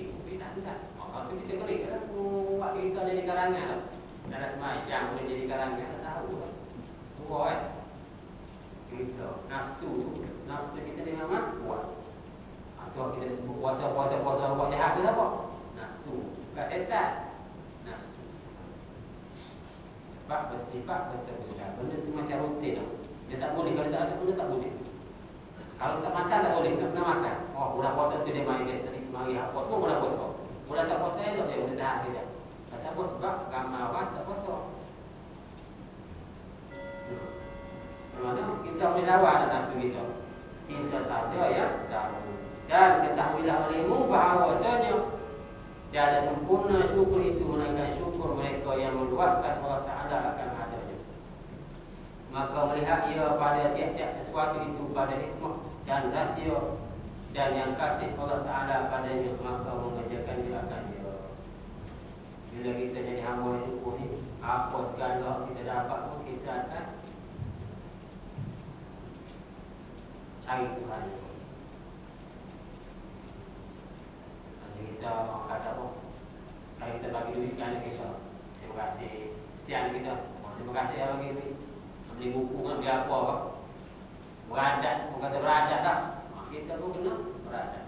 Mungkin tak. Maka tu kita boleh kan buat cerita jadi karangan. Dalam semacam boleh jadi karangan tak tahu lah. Tua kita nafsu kita dengan mak buat. Atau kita sebut puasa buat jahat ke apa? Nafsu. Bukan setan. Nafsu. Sebab bersifat berteruskan. Benda tu macam rutin lah. Dia tak boleh. Kalau tak ada benda tak boleh. Kalau tak makan tak boleh. Tak pernah makan. Oh, bulan puasa tu dia mari biasa. Mari hapus semua bulan puasa. Bulan tak puasa elok dia boleh tahan dia. Pasal apa? Sebab ramai orang tak puasa. Mana kita boleh lawan nafsu kita. Kita saja ya tahu. Dan ketahuilah olehmu bahawasanya tiada sempurna syukur itu melainkan syukur mereka yang meluaskan Allah Ta'ala akan adanya. Maka melihat ia pada tiap-tiap sesuatu itu pada hikmah dan rahsia dan yang kasih Allah Ta'ala padanya, maka mengerjakan dia akan dia. Bila kita jadi hamba yang syukur ni, apa segala kita dapat pun kita akan cari Tuhan. ada kisah. Terima kasih setiap kita. Terima kasih abang ini. Beli buku kan biar apa? Beradat, bukan kata beradat dah. Kita pun kena beradat.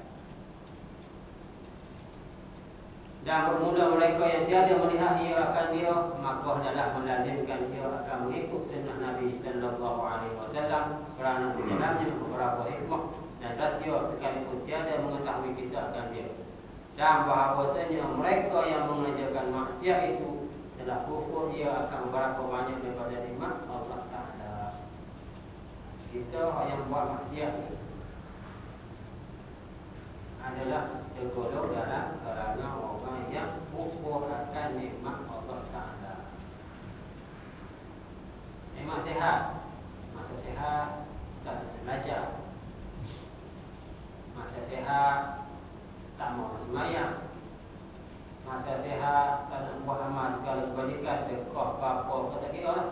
Dan bermula mereka yang tiada melihat ia akan dia, maka adalah melazimkan dia akan mengikut sunnah Nabi sallallahu alaihi wasallam kerana di dalamnya beberapa hikmah dan rahsia sekalipun tiada mengetahui kita akan dia. Dan bahawasanya mereka yang mengerjakan maksiat itu telah kufur, ia akan berapa banyak daripada nikmat Allah Ta'ala. Kita yang buat maksiat adalah tergolong dalam kalangan orang yang kufur akan nikmat Allah Ta'ala. Memang sehat, masa sehat tak belajar, masa sehat tak mau sembahyang, masa sehat tak nak buat amal segala kebajikan, sedekah apa-apa kata kira lah.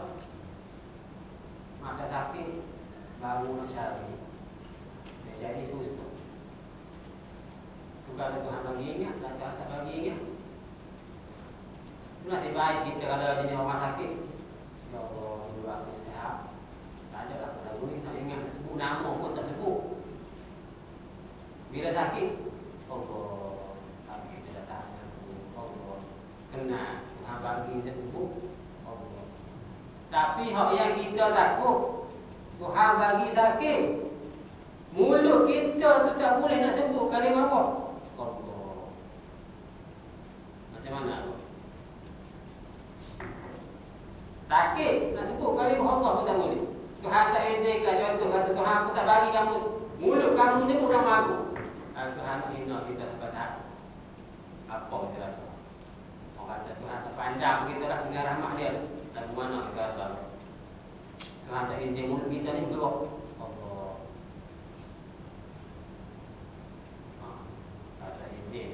Masa sakit baru nak cari, dia jadi susah. Bukan Tuhan bagi ingat, dan Tuhan tak bagi ingat. Nasib baik kita kalau jadi orang sakit. Ya Allah, dulu aku sehat. Tak ada lah pada boleh nak ingat sebut nama pun tak sebut. Bila sakit, Allah, tapi kita dah tanya Allah, kena Tuhan bagi kita sebut Allah. Tapi hak yang kita takut, Tuhan bagi sakit, mulut kita tu tak boleh nak sebut kalimah apa. Allah. Macam mana tu? Sakit nak sebut kalimah Allah pun tak boleh. Tuhan tak izinkan. Contoh kata Tuhan, aku tak bagi kamu, mulut kamu sebut nama aku. Tuhan hina kita sebentar. Apa kita rasa? Orang kata Tuhan tak pandang kita lah dengan rahmat dia. Dan mana kita rasa? Tuhan tak izin mulut kita ni bergerak. Allah. Tak izin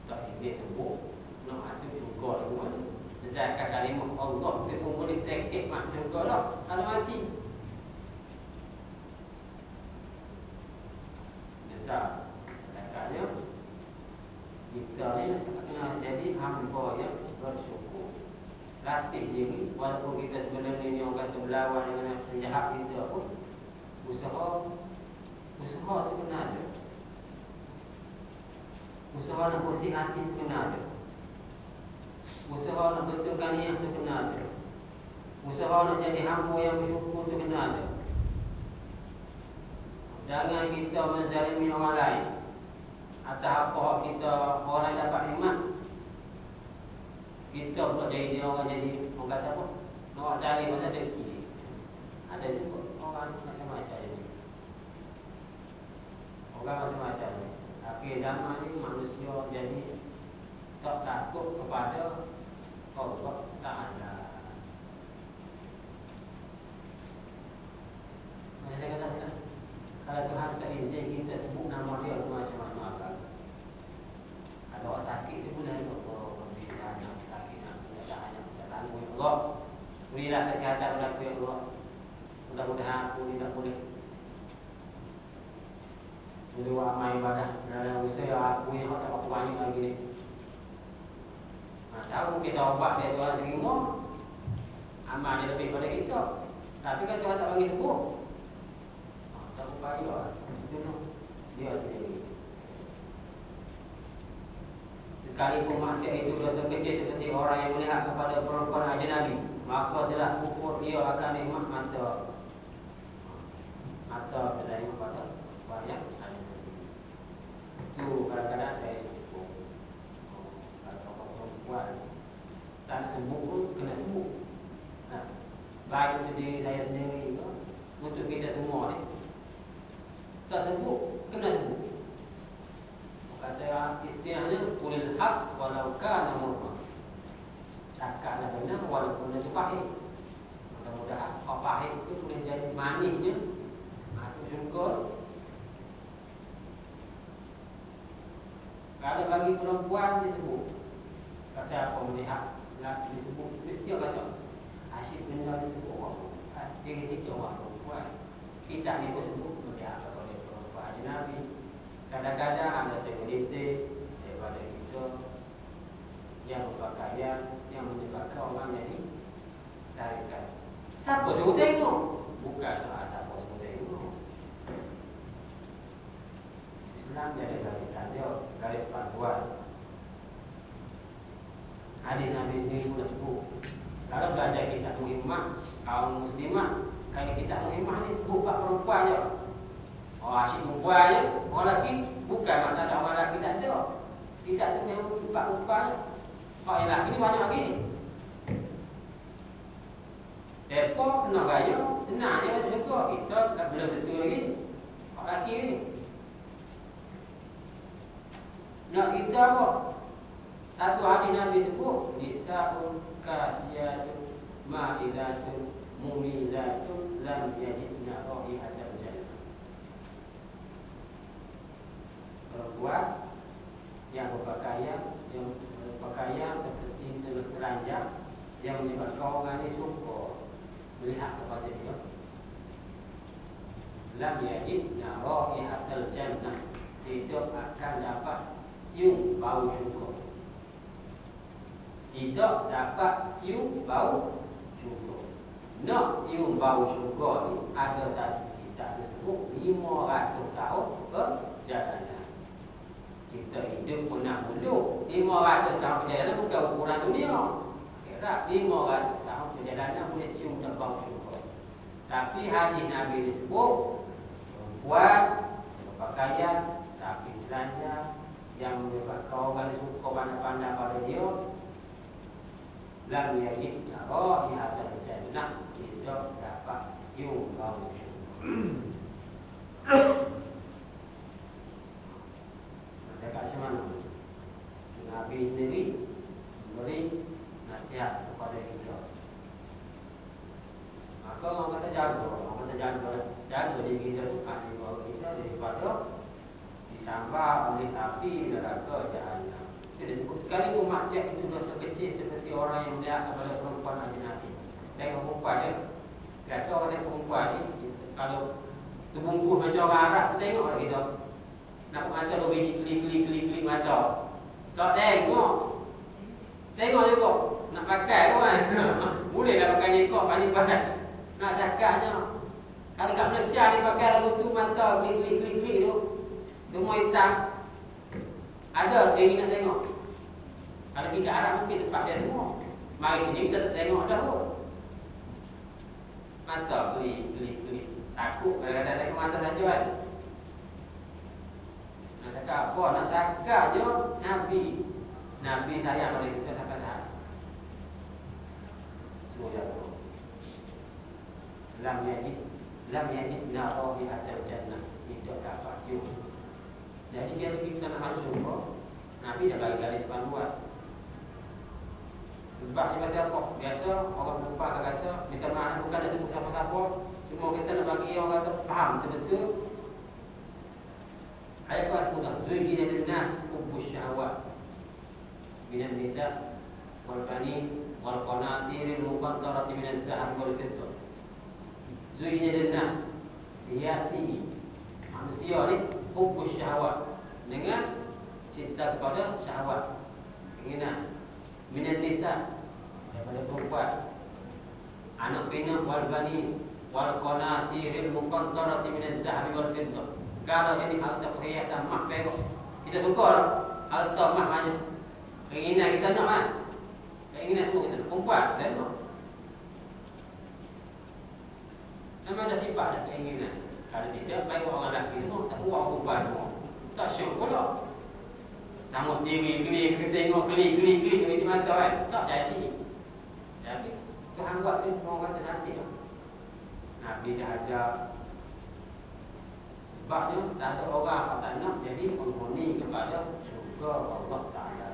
tak izin sebut. Nak masuk syurga lagu mana? Sedangkan kalimah Allah dia pun boleh teknik masuk syurga lah. Kalau mati besar. Sedangkannya kita ni kena jadi hamba yang bersyukur. Latih diri, walaupun kita sebenarnya ni orang kata berlawan dengan penjahat kita pun, usaha tu kena ada. Usaha nak bersih hati tu kena ada. Usaha nak betulkan niat tu kena ada. Usaha nak jadi hamba yang bersyukur tu kena ada. Jangan kita menzalimi orang lain atas apa kita orang lain dapat nikmat, kita pula jadi dia orang jadi orang kata apa? Nak cari masa rezeki. Ada juga orang macam-macam ni. Orang macam-macam ni. Akhir zaman ni manusia jadi tak takut kepada Allah Ta'ala. Macam saya kata, kalau Tuhan tak izin kita sebut nama dia macam-macam akan. Ada orang sakit tu pun dari Allah. Allah, berilah kesihatan kepada ya Allah. Mudah-mudahan aku tidak boleh menjual amal ibadah dalam usaha aku yang tak apa banyak lagi ni. Tahu kita obat dia Tuhan terima, amal dia lebih pada kita. Tapi kan Tuhan tak bagi sembuh. Tak upaya lah. Dia sendiri. Sekalipun maksiat itu dosa kecil seperti orang yang melihat kepada perempuan ajnabi, maka telah kufur dia akan nikmat mata terdapat pada perempuan yang ajnabi. Itu kadang-kadang saya sebut kalau perempuan tak sembuh pun kena sembuh. Baik untuk diri saya sendiri, untuk kita semua ni. Tak sembuh, kena sembuh. Kata istilahnya qulil haq walau kana murra. Cakaplah benar walaupun itu pahit. Mudah-mudahan apa pahit itu boleh jadi manisnya masuk syurga. Kalau bagi perempuan disebut, kata apa melihat lelaki disebut, mesti kata asyik benar disebut orang. Dia kata orang perempuan. Kita ni pun sebut melihat kepada perempuan ajnabi. Kadang-kadang ada sekeliti daripada kita yang suruh tengok. Bukan soal siapa suruh tengok. Islam jadi garis tanda, garis panduan. Hadis Nabi sendiri sudah sebut. Kalau belajar kita muhimmah, kaum muslimah, kalau kita muhimmah ni bukan perempuan je. Orang asyik perempuan je, orang lelaki bukan masalah orang lelaki tak ada. Kita tu memang bukan perempuan je. Orang lelaki ni banyak lagi. Mereka kena gaya, senang je macam tu. Kita tak belum tentu lagi. Orang lelaki ni. Nak kita apa? Satu hadis Nabi sebut, nisa'un kasiyatun ma'idatun mumilatun lam yajidna raihatan jannah. Perempuan yang berpakaian seperti telanjang yang menyebabkan orang ini suka melihat kepada dia. Lam yajidna raihatan jannah, tidak akan dapat cium bau syurga. Tidak dapat cium bau syurga. Nak cium bau syurga ni ada satu kitab disebut 500 tahun perjalanan. Kita hidup pun 60, 500 tahun perjalanan bukan ukuran dunia. Kira 500 tahun perjalanan boleh cium tak bau syurga. Tapi hadis Nabi disebut perempuan berpakaian tapi telanjang yang menyebabkan orang suka pandang-pandang pada dia, lam yajidna raihatan jannah, tidak dapat cium bau syurga. Dekat mana? Nabi sendiri beri nasihat kepada kita. Maka orang kata jaga diri kita tu kan bahawa kita daripada disambar oleh api neraka jahanam. Jadi sekalipun maksiat itu dosa kecil seperti orang yang melihat kepada perempuan ajnabi. Tengok perempuan dia, biasa orang tengok perempuan ni, kalau terbungkus macam orang Arab, tengok lah kita. Nak mata lebih klik mata. Tak tengok. Tengok juga. Nak pakai kan? Bolehlah pakai nyekok paling pakai. Nak sakahnya. Kalau kat Malaysia ni pakai lagu tu mata klik tu. Semua hitam. Ada dia nak tengok. Kalau pergi ke Arab mungkin tempat dia semua. Mari sini kita tak tengok dah pun. Mata klik. Takut kadang-kadang tengok mata saja kan. Nak cakap apa? Nak cakap je Nabi sayang pada kita sampai saat. Semua jatuh. Lam yajidna raihatan jannah, tidak dapat cium. Jadi dia kita nak masuk surga, Nabi dah bagi garis panduan. Sebab dia kata apa? Biasa orang lupa kata, minta maaf bukan nak sebut siapa-siapa, cuma kita nak bagi orang kata faham betul-betul. Ayat kelas mudah. Zuhina linnas hubbus syahwat minan nisa wal banin wal qanatiril muqantarati minaz zahab wal fiddah. Zuhina linnas, hiasi manusia ni hubbus syahwat, dengan cinta kepada syahwat, keinginan. Minan nisa, daripada perempuan, anak pinak wal banin wal qanatiril muqantarati minaz zahab wal fiddah. Kalau jadi harta perhiasan mah perak, kita suka lah. Harta mah banyak. Keinginan kita nak kan? Keinginan semua kita nak. Perempuan tengok. Memang ada sifat dan keinginan. Kalau tidak, baik orang lelaki semua, tak buang perempuan semua. Tak syuk pula. Sama sendiri, kita tengok klik di mata kan? Tak jadi. Jadi, Tuhan buat tu semua kata cantik lah. Nabi dah ajar. Sebabnya tak ada orang yang tak nak jadi penghuni kepada syurga Allah Ta'ala.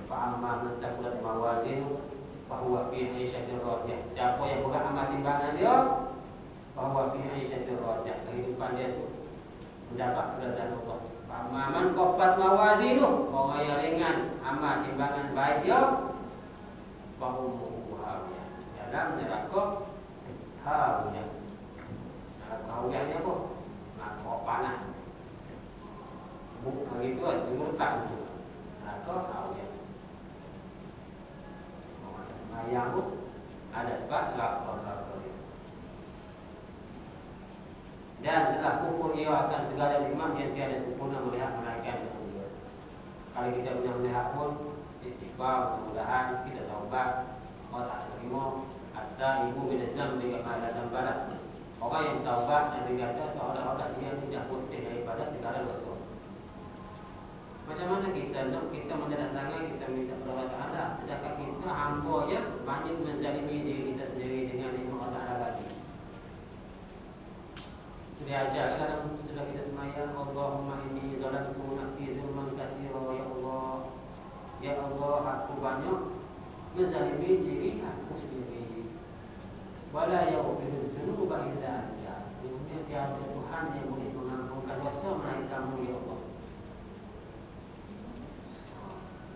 Fa'amma man thaqulat mawazinuhu fahuwa fi 'ishatin radiyah. Siapa yang berat amal timbangan dia, fahuwa fi 'ishatin radiyah, kehidupan dia tu mendapat keridhaan Allah. Fa'amma man khaffat mawazinuhu, orang yang ringan amal timbangan baik dia, fahuwa hawiyah, dalam neraka hawiyah. Neraka hawiyah ni apa? Panas. Hari itu kan, minggu depan tu. Atau awal. Mayang tu ada sebab lapar. ia akan segala nikmat yang tiada sempurna melihat melainkan dengan dia. Kalau kita punya melihat pun istighfar, mudah-mudahan kita taubat, Allah Ta'ala terima. Hatta ibu bila jam dengan malam barat. Orang yang taubat dan berkata seolah-olah dia tidak bersih daripada segala dosa. Macam mana kita nak kita mendatangi, kita minta kepada Allah Ta'ala, sedangkan kita hamba yang banyak menzalimi diri kita sendiri dengan nikmat Allah Ta'ala lagi. Sudah ajar dalam sudah kita semayang, Allahumma inni zalamtu nafsi zulman katsira, ya Allah. Ya Allah, aku banyak menzalimi diri aku sendiri. Wala yaghfiru dzunuba illa anta. Sesungguhnya tiada Tuhan yang boleh mengampunkan dosa melainkan Kamu, ya Allah.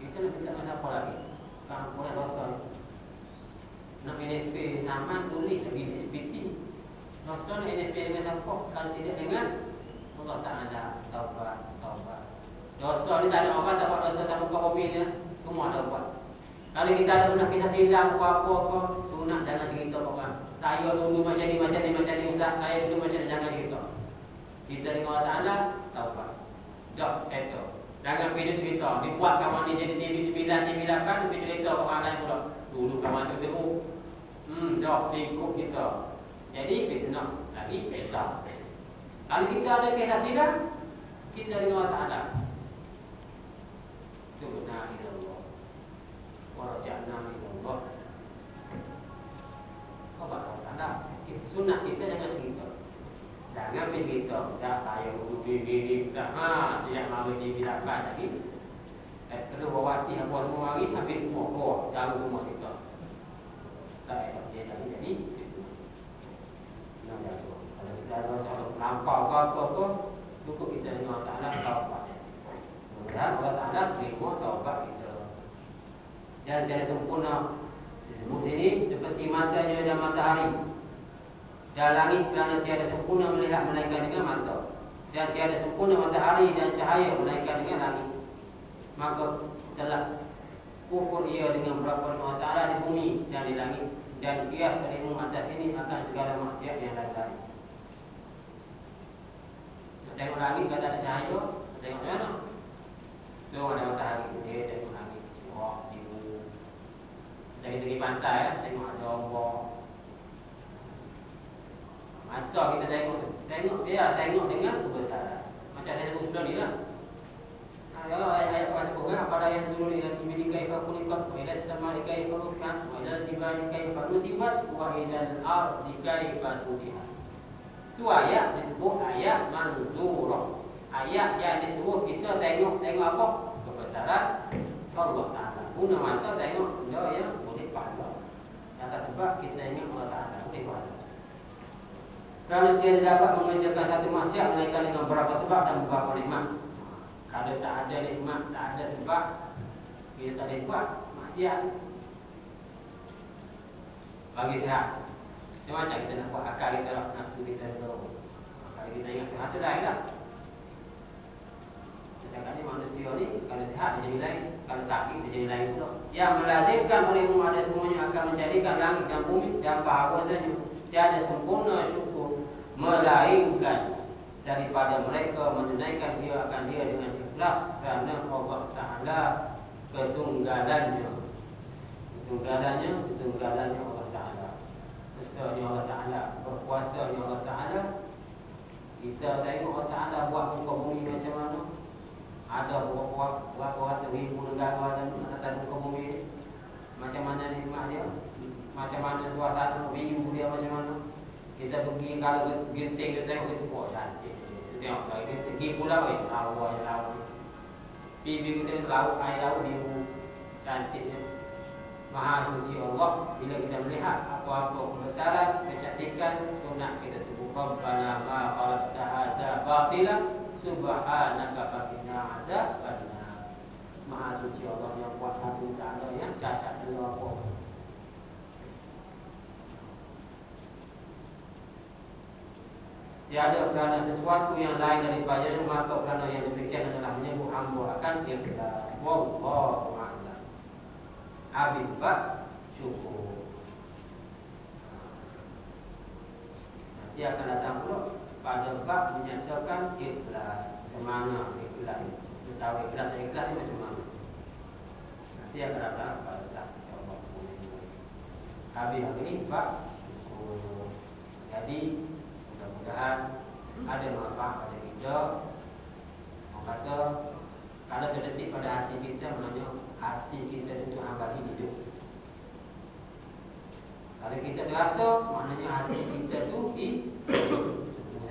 Kita nak minta siapa lagi? Kalau boleh dosa ni. Nak NFP zaman tulis lagi SPT. Dosa nak NFP dengan siapa? Kalau tidak dengan Allah Ta'ala. Taubat. Dosa ni tak ada orang dapat dosa dalam muka bumi ni. Semua ada buat. Kalau kita ada pernah kita silap apa-apa, sunat jangan cerita orang. Saya dulu macam ni Ustaz. Saya dulu macam ni, jangan cerita. Kita dengan Allah Ta'ala, taubat. Jom, settle. Jangan pilih cerita. Dibuat kawan ni jadi TV 9, TV 8, lebih cerita orang lain pula. Dulu kawan tu dia, jom, ikut kita. Jadi, fitnah. Lagi, fitnah. Kalau kita ada kisah silap, kita dengan Allah Ta'ala. Itu benar ilallah. Waraja'na ilallah. Kau bakal tanda. Sunat kita jangan cerita. Jangan cerita. Saya dulu di siap mahu dibilakkan lagi. Kalau bawati apa semua hari, habis semua. Jangan semua cerita. Tak ada dia jadi. Kalau kita ada soal melampau ke apa-apa, cukup kita dengan Allah Ta'ala taubat. Kemudian Allah Ta'ala terima taubat kita. Dan jadi sempurna. Disebut ini seperti matanya dan matahari. Dan langit kerana tiada sempurna melihat melainkan dengan mata. Dan tiada sempurna matahari dan cahaya melainkan dengan langit. Maka telah kufur ia dengan perbuatan Allah Ta'ala di bumi dan di langit. Dan ia ilmu atas ini akan segala maksiat yang lain-lain. Tengok langit kata ada cahaya, tengok mana? Tengok ada matahari, dia tengok langit. Oh, ibu. Dari tepi pantai, tengok ada ombak. Mata kita tengok dia tengok dengan kebesaran. Macam saya sebut sebelum ni lah. Ayat apa sebut kan? Pada yang dulu ni dan dimiliki fakulikat, wailah sama dikai fakulikat, wailah tiba dikai fakulikat, wailah ar dikai fakulikat. Itu ayat disebut ayat manzurah. Ayat yang disebut kita tengok apa? Kebesaran Allah Ta'ala. Guna mata tengok benda yang boleh pahala. Atas sebab kita ingat Allah Ta'ala boleh pahala. Kerana dia dapat mengerjakan satu maksiat melainkan dengan beberapa sebab dan beberapa nikmat. Kalau tak ada nikmat, tak ada sebab, kita tak boleh buat maksiat. Bagi sehat. Macam mana kita nak buat akal kita, nafsu kita dulu. Kalau kita ingat Tuhan tu lain lah. Sedangkan ni manusia ni, kalau sehat dia jadi lain, kalau sakit dia jadi lain pula. Yang melazimkan olehmu ada semuanya akan menjadikan langit dan bumi dan bahawasanya tiada sempurna syukur melainkan daripada mereka menunaikan dia akan dia dengan ikhlas kerana Allah Ta'ala ketunggalannya Allah Ta'ala, bestanya Allah Ta'ala, berkuasanya Allah Ta'ala. Kita tengok Allah Ta'ala buat muka bumi macam mana. Ada berapa ratus ribu negara dan atas muka bumi ni. Macam mana nikmat dia, macam mana suasana view dia, macam mana. Kita pergi kalau genting kita tengok kita buat cantik. Tengok kalau kita pergi pulau laut. Pergi kita laut, air laut biru cantiknya. Maha suci Allah. Bila kita melihat apa-apa kebesaran, kecantikan, sunat kita sebut Rabbana ma khalaqta hadza batila subhanaka faqina adzabannar. Maha suci Allah yang kuat satu Ta'ala yang cacat semua apa. Tiada kerana sesuatu yang lain daripadanya, maka kerana yang demikian adalah menyebut hamba akan ikhlas. Wallahu a'lam. Habibah syukur. Nanti akan datang pula pada bab menyatakan ikhlas. Macam mana ikhlas itu? Kita tahu ikhlas ni macam mana? Nanti akan datang pada Allah. Habis ini bab syukur. Jadi mudah-mudahan ada manfaat pada kita. Orang kata kalau terdetik pada hati kita, maknanya hati kita itu abadi hidup. Kalau kita terasa, maknanya hati kita itu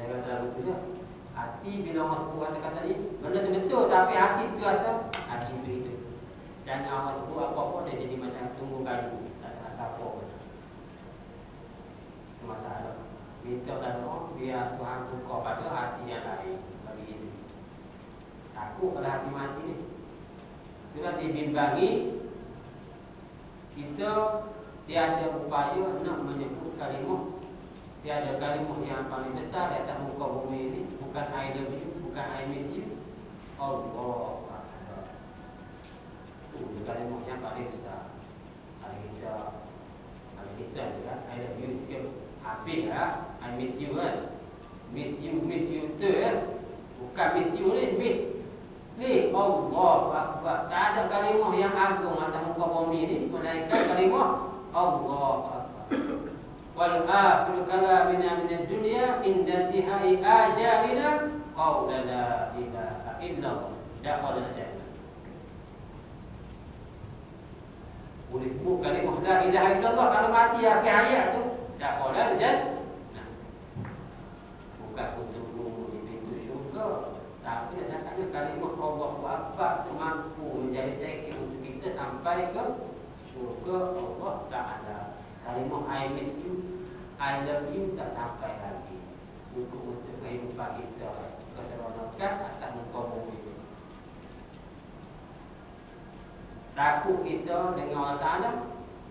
saya kata lalu juga. Hati bila Allah sebut kata tadi, benda tu betul, tapi hati itu terasa, hati itu hidup. Dan Allah sebut apa-apa dia jadi macam tunggu kayu, tak terasa apa. Itu masalah. Minta dan doa biar Tuhan tukar pada hati yang lain bagi hidup. Takut kalau hati mati ni. Sebab dibimbangi kita tiada upaya nak menyebut kalimah. Tiada kalimah yang paling besar di atas muka bumi ini. Bukan I love you, bukan I miss you. Allah Akbar. Itu kalimah yang paling besar. Kalau kita juga I love you sikit habis lah. I miss you kan. Miss you tu kan. Bukan miss you ni, miss ni Allah Akbar. Tak ada kalimah yang agung atas muka bumi ni melainkan kalimah Allah Akbar. Wal akhiru kalamina minad dunya inda intihai ajalina qaula la ilaha illallah. Dakhala jannah. Boleh sebut kalimah la ilaha illallah kalau mati akhir hayat tu dakhala jannah. Bukan untuk di pintu syurga, tapi dasarnya kalimah Allahu Akbar itu mampu menjadi tiket untuk kita sampai ke syurga Allah Ta'ala. Kalimah I miss you, I love you tak sampai lagi untuk kehidupan kita keseronokan atas muka bumi ini. Takut kita dengan Allah Ta'ala,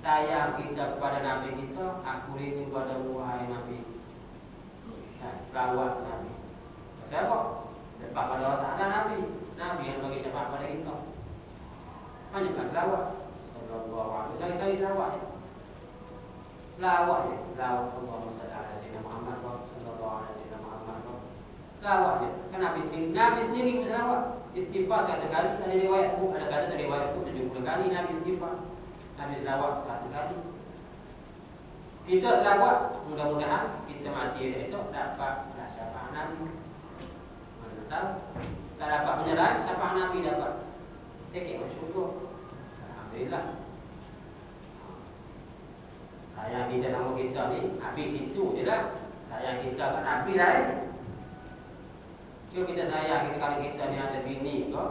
sayang kita kepada Nabi kita, aku rindu pada wahai Nabi. Selawat Nabi. Siapa? Lepas pada Allah Ta'ala Nabi yang bagi syafaat pada kita. Banyaklah selawat. Sallallahu alaihi wasallam. Saya selawat je. Selawat je. Selawat Allahumma salli ala sayyidina Muhammad sallallahu alaihi wasallam. Selawat je. Kan Nabi sendiri berselawat. Istighfar satu kali. Ada riwayat tu, ada kata riwayat tu 70 kali Nabi istighfar. Nabi selawat 1 kali. Kita selawat, mudah-mudahan kita mati esok dapat syafaat Nabi. Mana tahu? Tak dapat menyerah, syafaat Nabi dapat. Sikit bersyukur. Alhamdulillah. Sayang kita sama kita ni, habis itu je lah. Sayang kita kat Nabi lain. Cuma kita sayang kita kalau kita ni ada bini ke,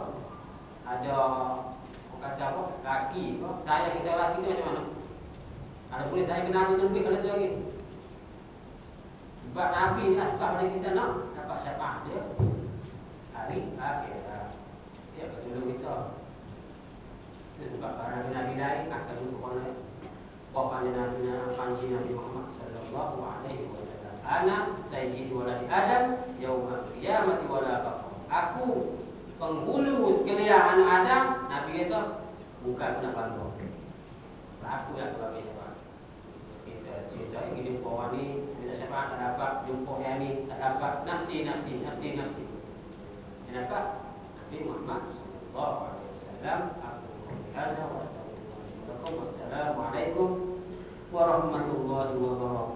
ada orang kata apa, laki ke, sayang kita laki tu macam mana? Ada boleh saya kenal lebih pada tu lagi. Sebab Nabi ni suka pada kita nak dapat syafaat dia hari akhirat. Dia akan tolong kita. Itu sebab para Nabi lain akan dukung oleh bapaknya Nabi Muhammad sallallahu alaihi wasallam. Ana sayyid waladi Adam yaumul qiyamati wala faqr. Aku penghulu sekalian anak Adam. Nabi kata bukan nak bangga. Aku yang bagi syafaat. Kita ingin jumpa orang ni, bila syafaat tak dapat, jumpa yang ni tak dapat, nafsi. Yang dapat Nabi Muhammad sallallahu alaihi wasallam. Aku berkata, wassalamualaikum warahmatullahi wabarakatuh.